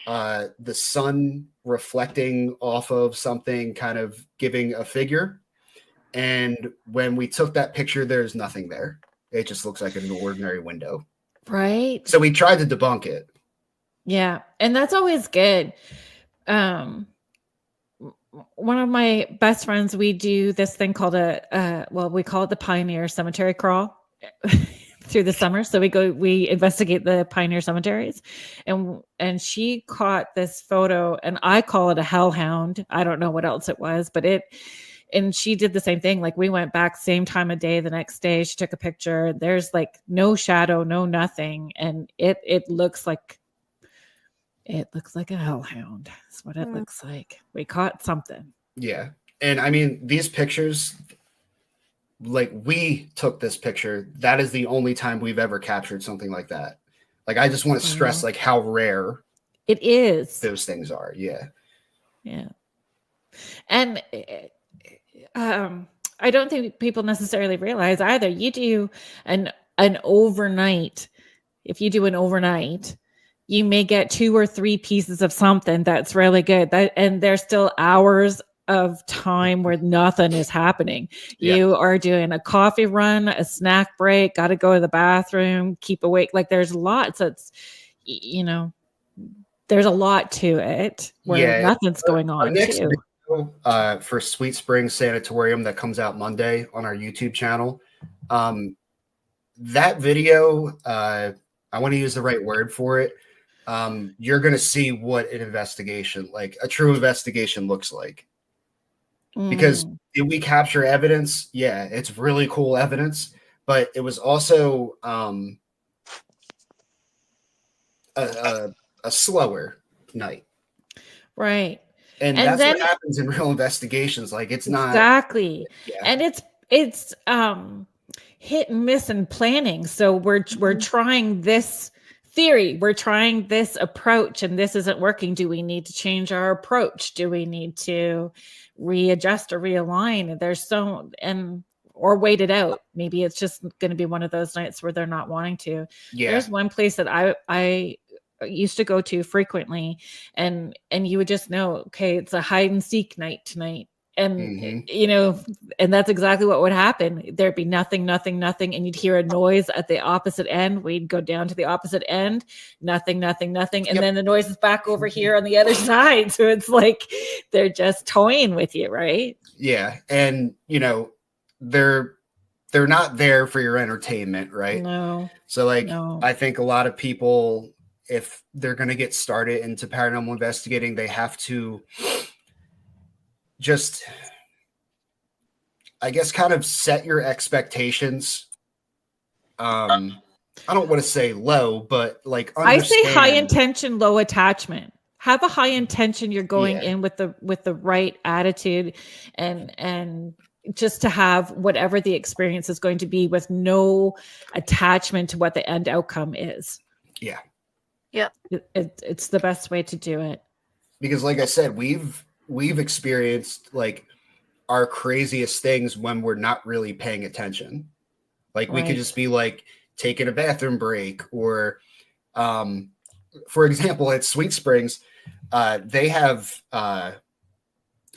the sun reflecting off of something, kind of giving a figure. And when we took that picture, there's nothing there. It just looks like an ordinary window.
Right.
So we tried to debunk it.
Yeah. And that's always good. One of my best friends, we do this thing called we call it the Pioneer Cemetery Crawl through the summer. So we investigate the Pioneer cemeteries, and she caught this photo, and I call it a hellhound. I don't know what else it was, but and she did the same thing. Like, we went back same time of day the next day. She took a picture. There's like no shadow, no nothing. And it looks like a hellhound. That's what it looks like. We caught something.
Yeah. And I mean, these pictures, like we took this picture. That is the only time we've ever captured something like that. Like, I just want to stress like how rare
it is.
those things are. Yeah.
Yeah. And I don't think people necessarily realize either. You do an overnight. If you do an overnight, you may get 2 or 3 pieces of something that's really good. And there's still hours of time where nothing is happening.
Yeah.
You are doing a coffee run, a snack break, got to go to the bathroom, keep awake. Like, there's lots that's, there's a lot to it where nothing's going on too.
Video, for Sweet Springs Sanatorium that comes out Monday on our YouTube channel. That video, I want to use the right word for it. You're going to see what an investigation, like a true investigation, looks like. Because did we capture evidence? Yeah, it's really cool evidence, but it was also a slower night.
Right.
And that's what happens in real investigations. Like, it's not
exactly. Yeah. And it's hit and miss in planning. So we're trying this theory, we're trying this approach, and this isn't working. Do we need to change our approach? Do we need to readjust or realign? Or wait it out. Maybe it's just going to be one of those nights where they're not wanting to. Yeah. There's one place that I used to go to frequently, and you would just know, okay, it's a hide and seek night tonight. And, and that's exactly what would happen. There'd be nothing. And you'd hear a noise at the opposite end. We'd go down to the opposite end, nothing. And then the noise is back over here on the other side. So it's like, they're just toying with you. Right.
Yeah. And, they're not there for your entertainment. Right.
No.
So I think a lot of people, if they're going to get started into paranormal investigating, they have to just, I guess, kind of set your expectations. I don't want to say low, but like,
I say high intention, low attachment. Have a high intention. You're going in with the right attitude, and just to have whatever the experience is going to be with no attachment to what the end outcome is.
Yeah.
Yeah.
It's the best way to do it.
Because like I said, we've experienced like our craziest things when we're not really paying attention. Like we could just be like taking a bathroom break, or for example, at Sweet Springs, they have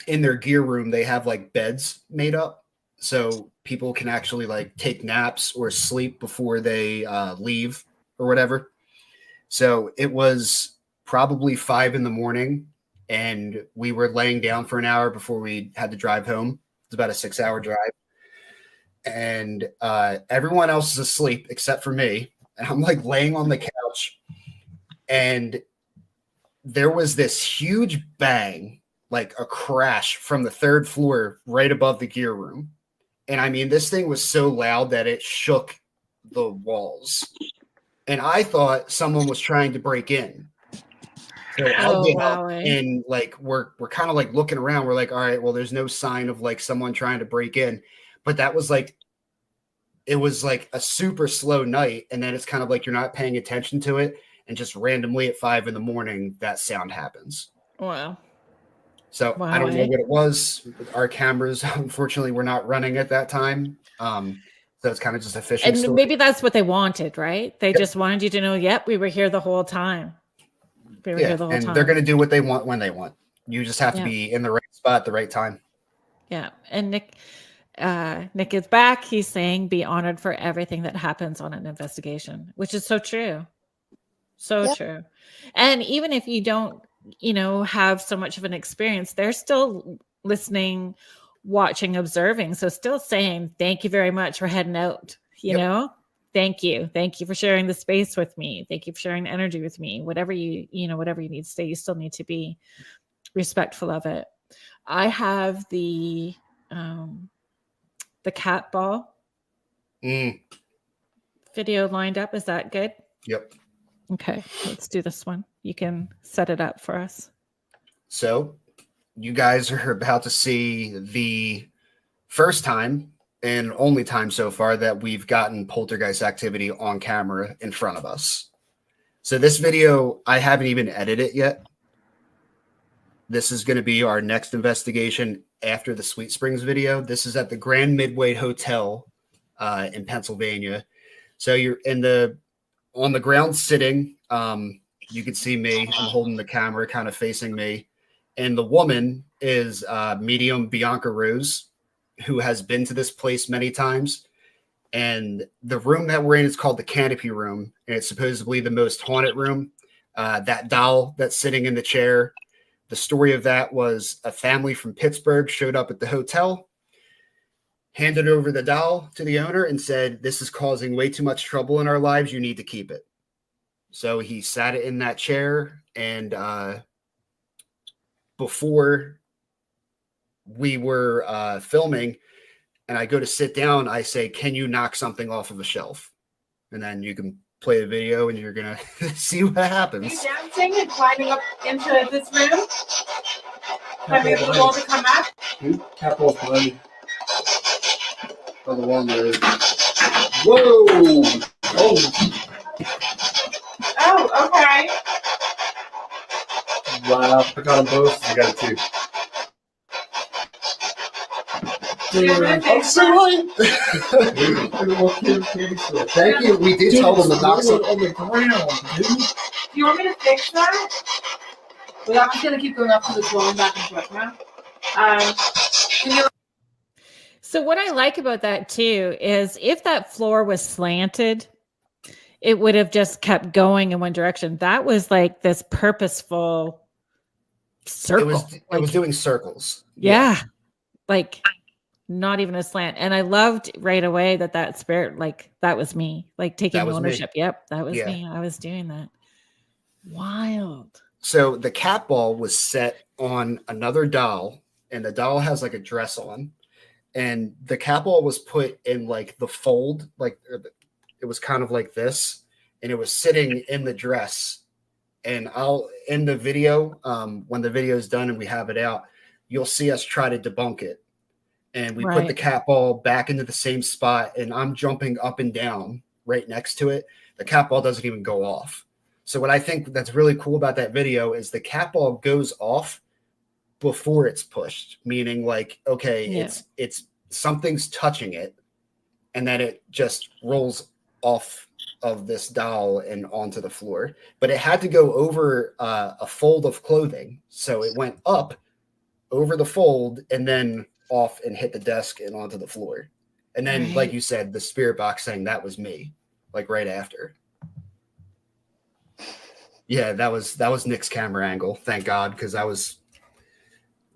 in their gear room, they have like beds made up so people can actually like take naps or sleep before they leave or whatever. So it was probably 5 a.m. and we were laying down for an hour before we had to drive home. It's about a 6-hour drive. And everyone else is asleep except for me. And I'm like laying on the couch, and there was this huge bang, like a crash from the 3rd floor right above the gear room. And I mean, this thing was so loud that it shook the walls. And I thought someone was trying to break in. So I'll get up, and like we're kind of like looking around. We're like, all right, well, there's no sign of like someone trying to break in. But that was like, it was like a super slow night. And then it's kind of like you're not paying attention to it. And just randomly at 5 a.m, that sound happens.
Wow.
So I don't know what it was. Our cameras, unfortunately, were not running at that time. So it's kind of just a fishing story.
Maybe that's what they wanted, right? They just wanted you to know, yep, we were here the whole time. We were here the whole time.
They're going to do what they want when they want. You just have to be in the right spot at the right time.
Yeah. And Nick is back. He's saying, be honored for everything that happens on an investigation, which is so true. So true. And even if you don't, have so much of an experience, they're still listening, watching, observing. So still saying, thank you very much for heading out, you know, thank you. Thank you for sharing the space with me. Thank you for sharing the energy with me. Whatever you need to say, you still need to be respectful of it. I have the cat ball video lined up. Is that good?
Yep.
Okay, let's do this one. You can set it up for us.
So you guys are about to see the first time and only time so far that we've gotten poltergeist activity on camera in front of us. So this video, I haven't even edited it yet. This is going to be our next investigation after the Sweet Springs video. This is at the Grand Midway Hotel in Pennsylvania. So you're on the ground sitting. You can see me. I'm holding the camera kind of facing me. And the woman is medium Bianca Rose, who has been to this place many times. And the room that we're in is called the Canopy Room. And it's supposedly the most haunted room. That doll that's sitting in the chair. The story of that was a family from Pittsburgh showed up at the hotel, handed over the doll to the owner and said, "This is causing way too much trouble in our lives. You need to keep it." So he sat it in that chair. And before we were filming and I go to sit down, I say, "Can you knock something off of a shelf?" And then you can play the video and you're going to see what happens.
Are you dancing and climbing up into this room? Climbing up the wall to come up?
Capital's behind me. Oh, the one there. Whoa!
Oh, okay.
Wow, I got them both. I got it too. I'm sorry. Thank you. We did tell them to knock something on the ground, dude.
Do you want me to fix that? Well, I'm just going to keep going up to the floor and back and forth now. So what I like about that too is if that floor was slanted, it would have just kept going in one direction. That was like this purposeful circle.
It was doing circles.
Yeah. Like not even a slant. And I loved right away that spirit, like that was me, like taking ownership. Me. Yep. That was me. I was doing that. Wild.
So the cat ball was set on another doll and the doll has like a dress on and the cat ball was put in like the fold, like it was kind of like this and it was sitting in the dress. And I'll in the video, when the video is done and we have it out, you'll see us try to debunk it. And we put the cat ball back into the same spot and I'm jumping up and down right next to it. The cat ball doesn't even go off. So what I think that's really cool about that video is the cat ball goes off before it's pushed, meaning like, okay, it's something's touching it and then it just rolls off of this doll and onto the floor. But it had to go over a fold of clothing. So it went up over the fold and then off and hit the desk and onto the floor. And then, like you said, the spirit box saying that was me, like right after. Yeah, that was Nick's camera angle. Thank God, because I was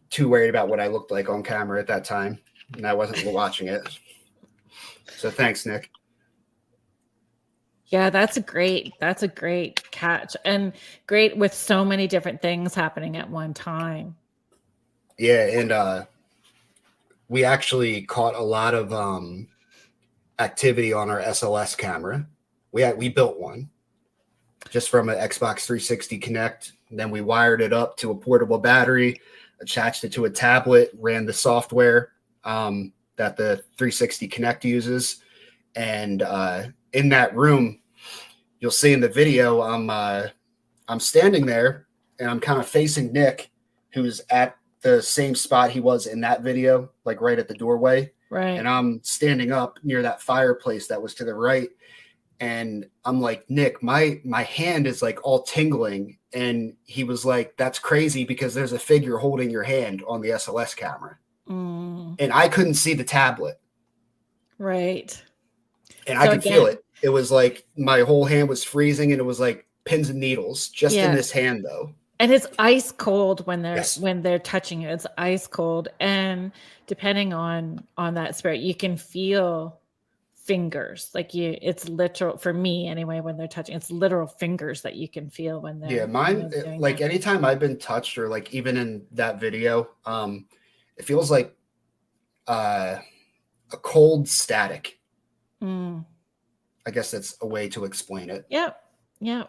too worried about what I looked like on camera at that time, and I wasn't watching it. So thanks, Nick.
Yeah, that's a great catch, and great with so many different things happening at one time.
Yeah, and we actually caught a lot of activity on our SLS camera. We built one just from an Xbox 360 Connect. And then we wired it up to a portable battery, attached it to a tablet, ran the software that the 360 Connect uses. And in that room, you'll see in the video, I'm standing there and I'm kind of facing Nick, who's at the same spot he was in that video, like right at the doorway.
Right.
And I'm standing up near that fireplace that was to the right. And I'm like, Nick, my hand is like all tingling. And he was like, that's crazy because there's a figure holding your hand on the SLS camera. And I couldn't see the tablet.
Right.
And I could feel it. It was like my whole hand was freezing and it was like pins and needles just in this hand though.
And it's ice cold when they're touching it. It's ice cold. And depending on that spirit, you can feel fingers. Like it's literal for me anyway, when they're touching, it's literal fingers that you can feel when they're
mine like anytime I've been touched or like even in that video, it feels like a cold static. I guess that's a way to explain it.
Yep. Yeah.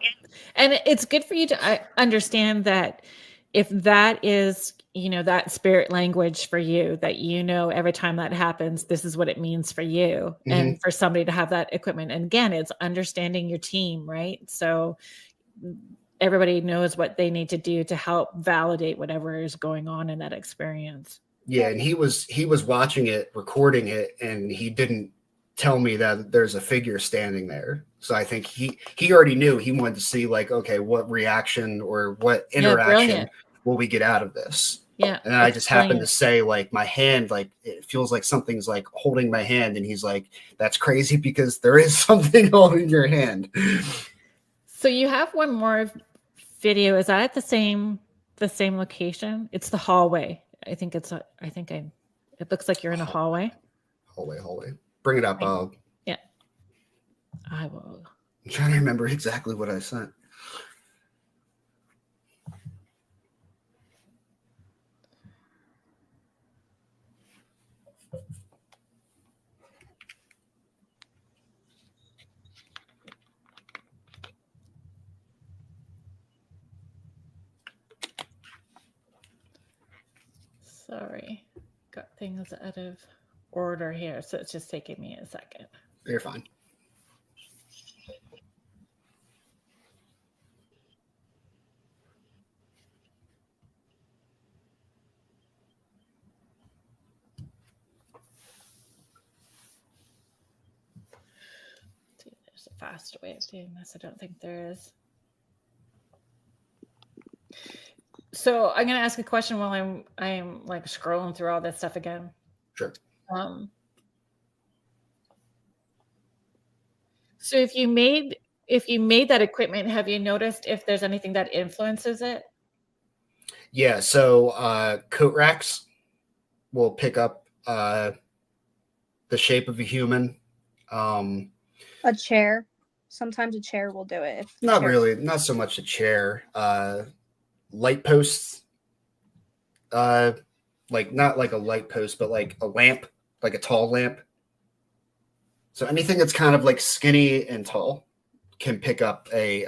And it's good for you to understand that if that is, that spirit language for you, that, every time that happens, this is what it means for you, and for somebody to have that equipment. And again, it's understanding your team, right? So everybody knows what they need to do to help validate whatever is going on in that experience.
Yeah, and he was watching it, recording it, and he didn't tell me that there's a figure standing there. So I think he already knew. He wanted to see, like, okay, what reaction or what interaction will we get out of this?
Yeah.
And then I just happened to say, like, my hand, like, it feels like something's like holding my hand, and he's like, that's crazy because there is something holding your hand.
So you have one more video. Is that at the same location? It's the hallway. It looks like you're in a hallway.
Hallway. Bring it up.
Yeah. I will.
I'm trying to remember exactly what I sent.
Sorry. Got things out of order here, so it's just taking me a second.
You're fine.
There's a faster way of doing this. I don't think there is. So I'm going to ask a question while I'm like scrolling through all this stuff again.
Sure.
So if you made that equipment, have you noticed if there's anything that influences it?
Yeah. So coat racks will pick up the shape of a human.
A chair. Sometimes a chair will do it.
Not really. Not so much a chair. Light posts. Like not like a light post, but like a lamp, like a tall lamp. So anything that's kind of like skinny and tall can pick up a,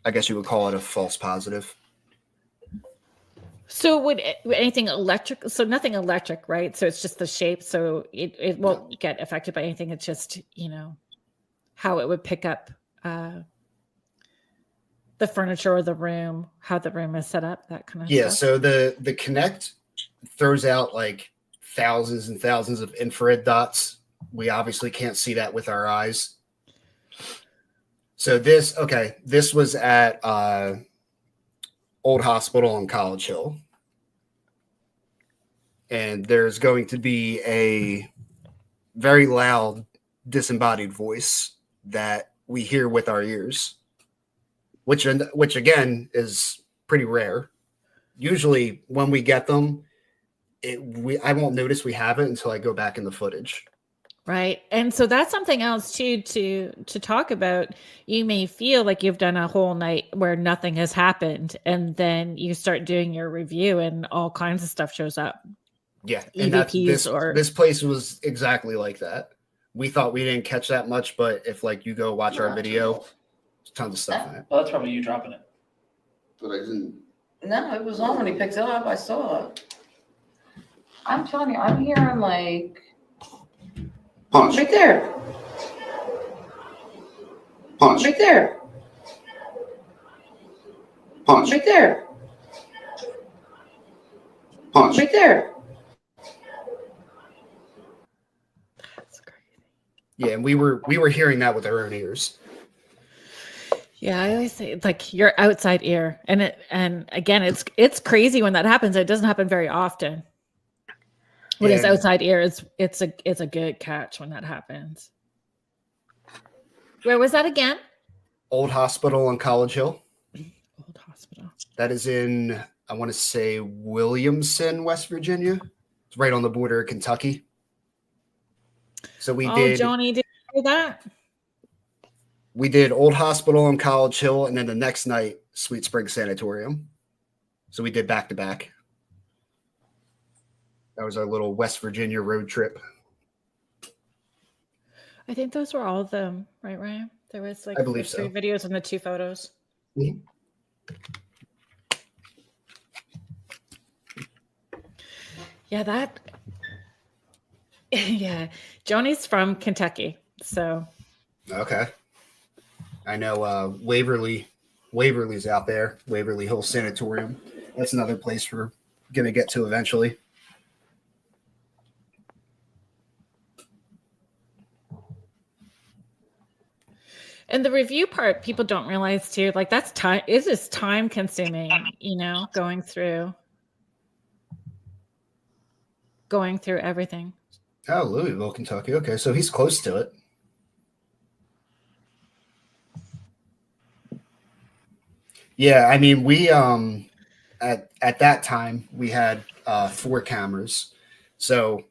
I guess you would call it a false positive.
So would anything electric? So nothing electric, right? So it's just the shape. So it won't get affected by anything. It's just, how it would pick up the furniture or the room, how the room is set up, that kind of stuff.
Yeah. So the Kinect throws out like thousands and thousands of infrared dots. We obviously can't see that with our eyes. So this was at Old Hospital on College Hill. And there's going to be a very loud disembodied voice that we hear with our ears, which again is pretty rare. Usually when we get them, I won't notice we have it until I go back in the footage.
Right. And so that's something else too to talk about. You may feel like you've done a whole night where nothing has happened, and then you start doing your review and all kinds of stuff shows up.
Yeah.
EVPs
this place was exactly like that. We thought we didn't catch that much, but if like you go watch our video, there's tons of stuff in it.
Well, that's probably you dropping it.
But I didn't.
No, it was on when he picked it up. I saw it. I'm telling you, I'm hearing like
Punch.
right there.
Punch.
Right there.
Punch.
Right there.
Punch.
Right there.
That's crazy.
Yeah, and we were hearing that with our own ears.
Yeah, I always say it's like your outside ear, and again, it's crazy when that happens. It doesn't happen very often. When it's outside ear, it's a good catch when that happens. Where was that again?
Old Hospital on College Hill.
Old Hospital.
That is in, I want to say, Williamson, West Virginia. It's right on the border of Kentucky. So we did.
Johnny, did you hear that?
We did Old Hospital on College Hill, and then the next night, Sweet Springs Sanatorium. So we did back to back. That was our little West Virginia road trip.
I think those were all of them, right, Ryan? There was like
I believe
the 3 videos and the 2 photos.
Mm-hmm.
Yeah, yeah. Joni's from Kentucky, so
Okay. I know Waverly's out there, Waverly Hill Sanatorium. That's another place we're going to get to eventually.
and the review part people don't realize too, like that's time, it is time consuming, going through everything.
Oh, Louisville, Kentucky. Okay, so he's close to it. Yeah, I mean, we at that time we had 4 cameras. So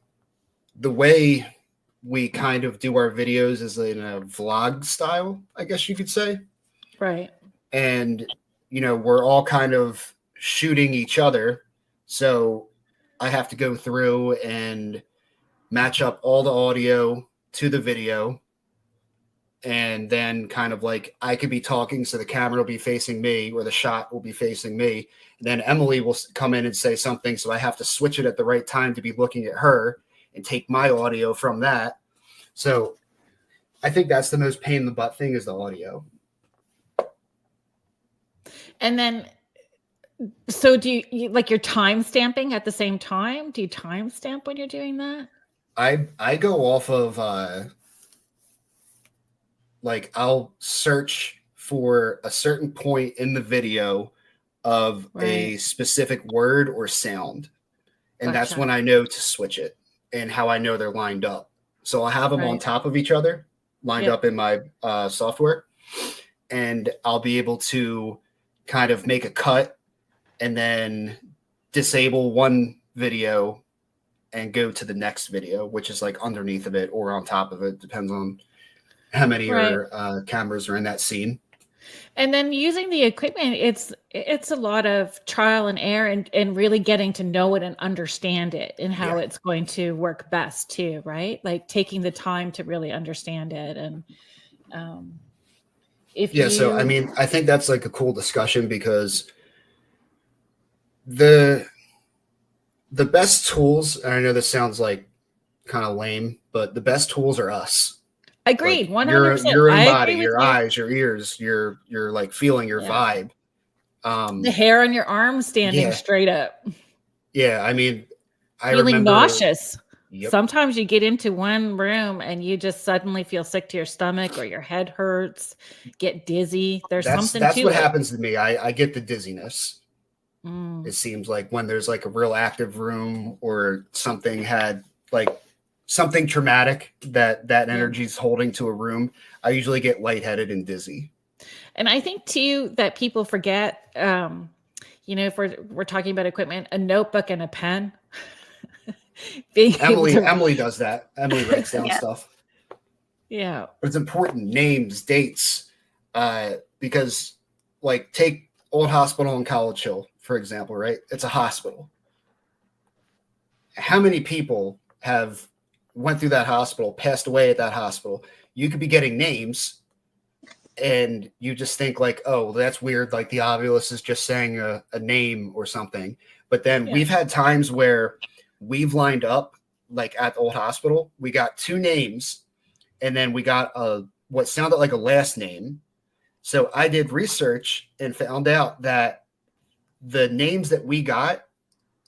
the way we kind of do our videos is in a vlog style, I guess you could say.
Right.
And we're all kind of shooting each other. So I have to go through and match up all the audio to the video. And then kind of like I could be talking, so the camera will be facing me or the shot will be facing me. And then Emily will come in and say something. So I have to switch it at the right time to be looking at her and take my audio from that. So I think that's the most pain in the butt thing is the audio.
And then, so do you like your time stamping at the same time? Do you time stamp when you're doing that?
I go off of like I'll search for a certain point in the video of a specific word or sound. And that's when I know to switch it and how I know they're lined up. So I'll have them on top of each other, lined up in my software. And I'll be able to kind of make a cut and then disable one video and go to the next video, which is like underneath of it or on top of it. Depends on how many cameras are in that scene.
And then using the equipment, it's a lot of trial and error and really getting to know it and understand it and how it's going to work best too, right? Like taking the time to really understand it. And
so I mean, I think that's like a cool discussion because the best tools, and I know this sounds like kind of lame, but the best tools are us.
Agreed,
like
100%.
Your own body, your eyes, your ears, your like feeling your vibe.
The hair on your arm standing straight up.
Yeah, I mean, I
feeling
remember
nauseous.
Yep.
Sometimes you get into one room and you just suddenly feel sick to your stomach or your head hurts, get dizzy. That's what
happens to me. I get the dizziness. It seems like when there's like a real active room or something had like something traumatic that energy is holding to a room, I usually get lightheaded and dizzy.
And I think too that people forget, if we're talking about equipment, a notebook and a pen.
Emily does that. Emily writes down stuff.
Yeah.
But it's important, names, dates, because like take Old Hospital in College Hill, for example, right? It's a hospital. How many people have went through that hospital, passed away at that hospital? You could be getting names and you just think like, oh, that's weird. Like the obelisk is just saying a name or something. But then we've had times where we've lined up like at the Old Hospital, we got 2 names and then we got what sounded like a last name. So I did research and found out that the names that we got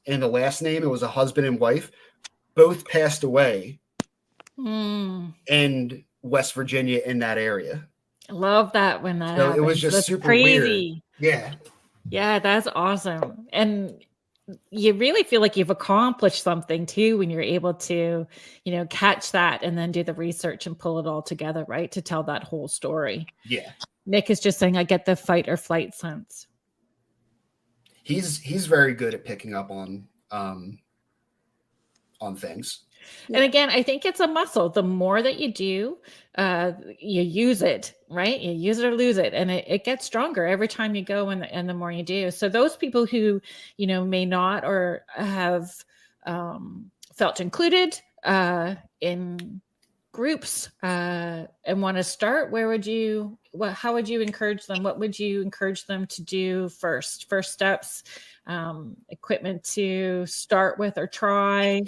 in the last name, it was a husband and wife, both passed away in West Virginia in that area.
I love that when that happens.
It was just super crazy. Weird.
Yeah, that's awesome. And you really feel like you've accomplished something too when you're able to, catch that and then do the research and pull it all together, right? To tell that whole story.
Yeah.
Nick is just saying, I get the fight or flight sense.
He's very good at picking up on things.
And again, I think it's a muscle. The more that you do, you use it, right? You use it or lose it. And it gets stronger every time you go and the more you do. So those people who, may not or have felt included in groups and want to start, how would you encourage them? What would you encourage them to do first steps, equipment to start with or try?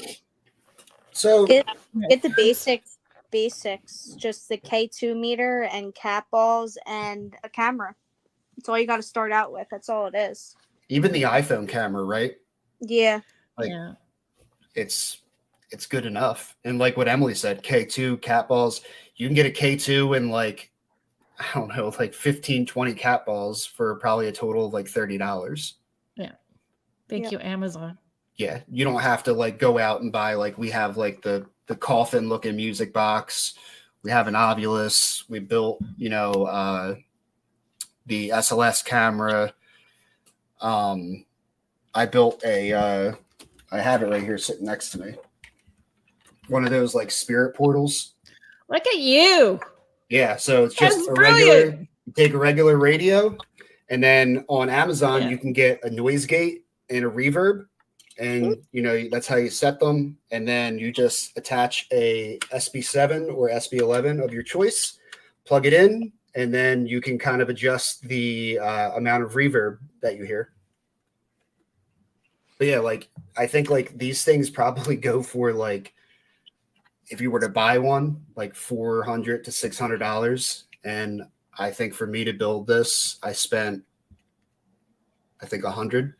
So
Get the basics, just the K2 meter and cat balls and a camera. That's all you got to start out with. That's all it is.
even the iPhone camera, right?
Yeah.
Like
Yeah.
it's good enough. And like what Emily said, K2 cat balls, you can get a K2 and like, I don't know, like 15, 20 cat balls for probably a total of like $30.
Yeah. Thank you, Amazon.
Yeah. You don't have to like go out and buy, like we have like the coffin looking music box. We have an Ovilus. We built, the SLS camera. I built I have it right here sitting next to me. One of those like spirit portals.
Look at you.
Yeah, so it's just
That's
a
brilliant.
regular, you take a regular radio, and then on Amazon you can get a noise gate and a reverb, and that's how you set them. And then you just attach a SB7 or SB11 of your choice, plug it in, and then you can kind of adjust the amount of reverb that you hear. But yeah, like I think like these things probably go for like, if you were to buy one, like $400 to $600. And I think for me to build this, I spent, I think $100.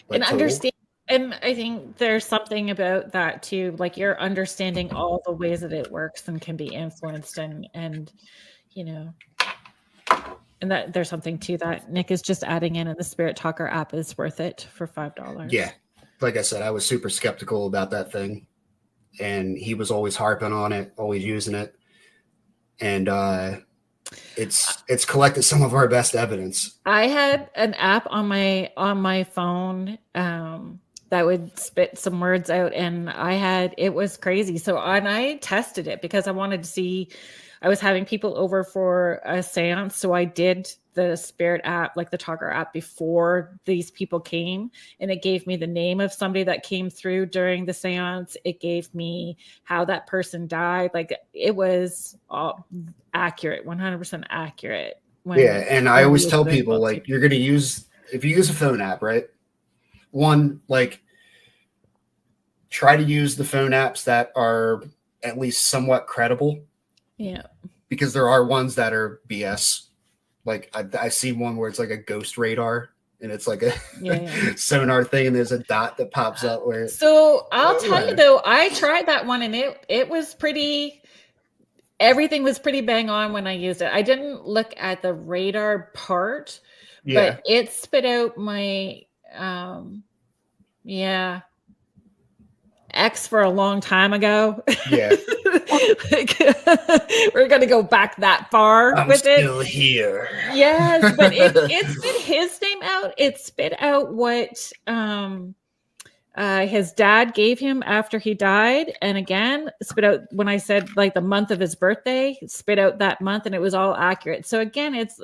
And understand, and I think there's something about that too. Like you're understanding all the ways that it works and can be influenced, and and that there's something to that. Nick is just adding in, and the Spirit Talker app is worth it for $5.
Yeah. Like I said, I was super skeptical about that thing. And he was always harping on it, always using it. And it's collected some of our best evidence.
I had an app on my phone that would spit some words out, and it was crazy. So I tested it because I wanted to see. I was having people over for a seance, so I did the Spirit app, like the Talker app, before these people came, and it gave me the name of somebody that came through during the seance. It gave me how that person died. Like it was all accurate, 100% accurate.
And I always tell people, like, you're going to if you use a phone app, right? One, like, try to use the phone apps that are at least somewhat credible.
Yeah.
Because there are ones that are BS. Like I see one where it's like a ghost radar, and it's like a sonar thing, and there's a dot that pops up where.
So I'll tell you though, I tried that one, and it was pretty. Everything was pretty bang on when I used it. I didn't look at the radar part, but it spit out my ex for a long time ago. Yeah. Like, we're gonna go back that far with it. I'm
still here.
Yes, but it spit his name out. It spit out what his dad gave him after he died, and again spit out when I said like the month of his birthday, spit out that month, and it was all accurate. So again, it's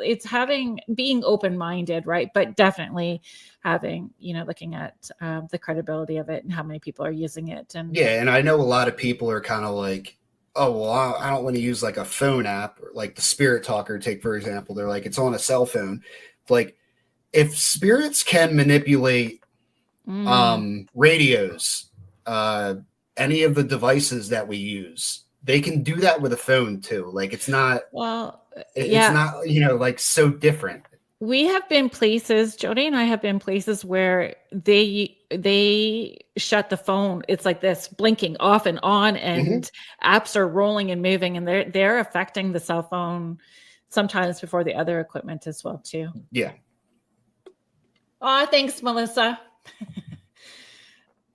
being open-minded, right? But definitely having, looking at the credibility of it and how many people are using it. And
and I know a lot of people are kind of like, oh, well, I don't want to use like a phone app, or like the Spirit Talker, take for example. They're like, it's on a cell phone. Like, if spirits can manipulate radios, any of the devices that we use, they can do that with a phone too. Like, it's not, it's not, like so different.
We have been places, Jody and I have been places where they shut the phone. It's like this blinking off and on, and apps are rolling and moving, and they're affecting the cell phone sometimes before the other equipment as well too.
Yeah.
Oh, thanks, Melissa.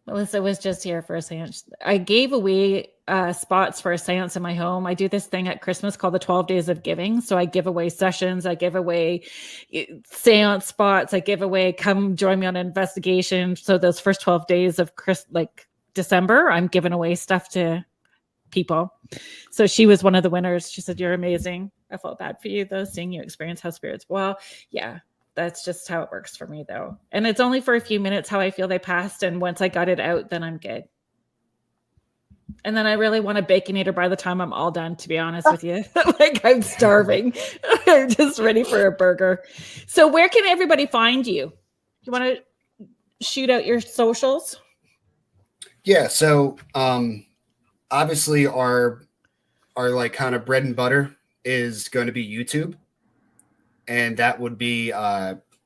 Melissa was just here for a seance. I gave away spots for a seance in my home. I do this thing at Christmas called the 12 Days of Giving. So I give away sessions. I give away seance spots. I give away, come join me on an investigation. So those first 12 days of December, I'm giving away stuff to people. So she was one of the winners. She said, "You're amazing. I felt bad for you though, seeing you experience how spirits." Well, yeah. That's just how it works for me, though. And it's only for a few minutes how I feel they passed. And once I got it out, then I'm good. And then I really want a Baconator by the time I'm all done, to be honest with you. Like, I'm starving. I'm just ready for a burger. So where can everybody find you? You want to shoot out your socials?
Yeah. So obviously our like kind of bread and butter is going to be YouTube. And that would be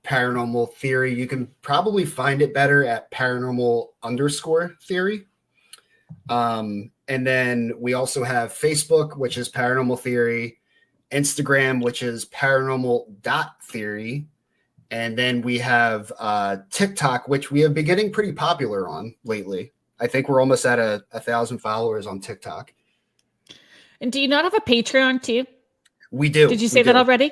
Paranormal Theory. You can probably find it better at paranormal_theory. And then we also have Facebook, which is Paranormal Theory, Instagram, which is paranormal.theory. And then we have TikTok, which we have been getting pretty popular on lately. I think we're almost at 1,000 followers on TikTok.
And do you not have a Patreon too?
We do.
Did you say that already?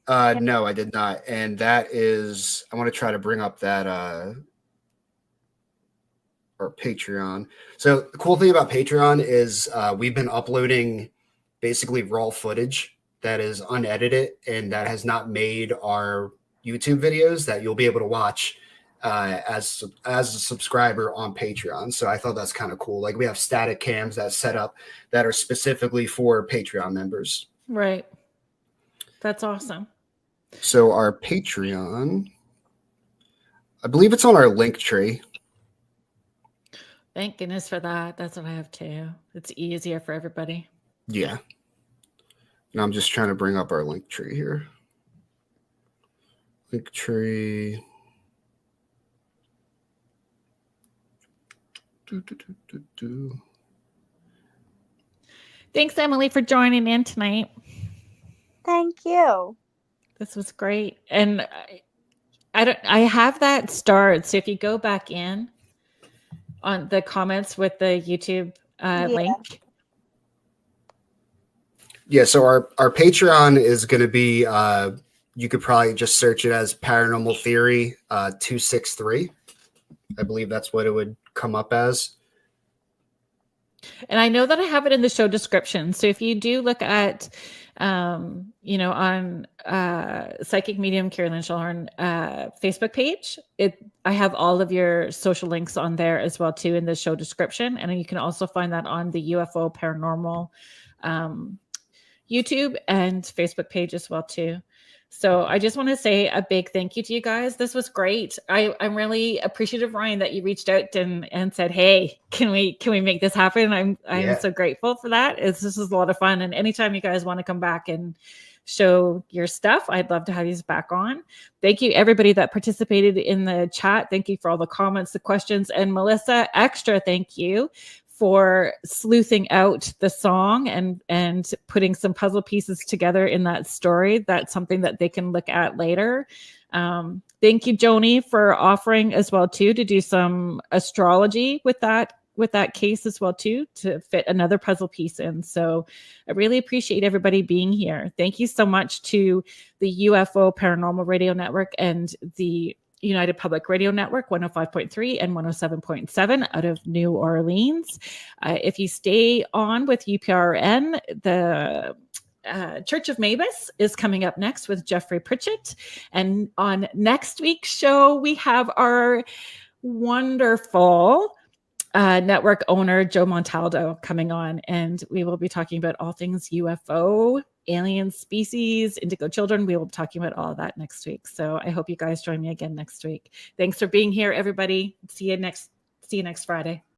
No, I did not. And that is, I want to try to bring up that or Patreon. So the cool thing about Patreon is we've been uploading basically raw footage that is unedited and that has not made our YouTube videos that you'll be able to watch as a subscriber on Patreon. So I thought that's kind of cool. Like we have static cams that set up that are specifically for Patreon members.
Right. That's awesome.
So our Patreon, I believe it's on our link tree.
Thank goodness for that. That's what I have too. It's easier for everybody.
Yeah. And I'm just trying to bring up our link tree here. Link tree.
Thanks, Emily, for joining in tonight.
Thank you.
This was great. And I have that starred. So if you go back in on the comments with the YouTube link.
Yeah, so our Patreon is going to be, you could probably just search it as Paranormal Theory 263. I believe that's what it would come up as.
And I know that I have it in the show description. So if you do look at, on Psychic Medium Kerrilynn Shellhorn Facebook page, I have all of your social links on there as well too in the show description, and you can also find that on the UFO Paranormal YouTube and Facebook page as well too. So I just want to say a big thank you to you guys. This was great. I'm really appreciative, Ryan, that you reached out and said, "Hey, can we make this happen?" I'm so grateful for that. This is a lot of fun. And anytime you guys want to come back and show your stuff, I'd love to have you back on. Thank you, everybody that participated in the chat. Thank you for all the comments, the questions, and Melissa, extra thank you for sleuthing out the song and putting some puzzle pieces together in that story. That's something that they can look at later. Thank you, Joni, for offering as well too to do some astrology with that case as well too, to fit another puzzle piece in. So I really appreciate everybody being here. Thank you so much to the UFO Paranormal Radio Network and the United Public Radio Network, 105.3 and 107.7 out of New Orleans. If you stay on with UPRN, the Church of Mavis is coming up next with Jeffrey Pritchett. And on next week's show, we have our wonderful network owner, Joe Montaldo, coming on. And we will be talking about all things UFO, alien species, indigo children. We will be talking about all of that next week. So I hope you guys join me again next week. Thanks for being here, everybody. See you next Friday.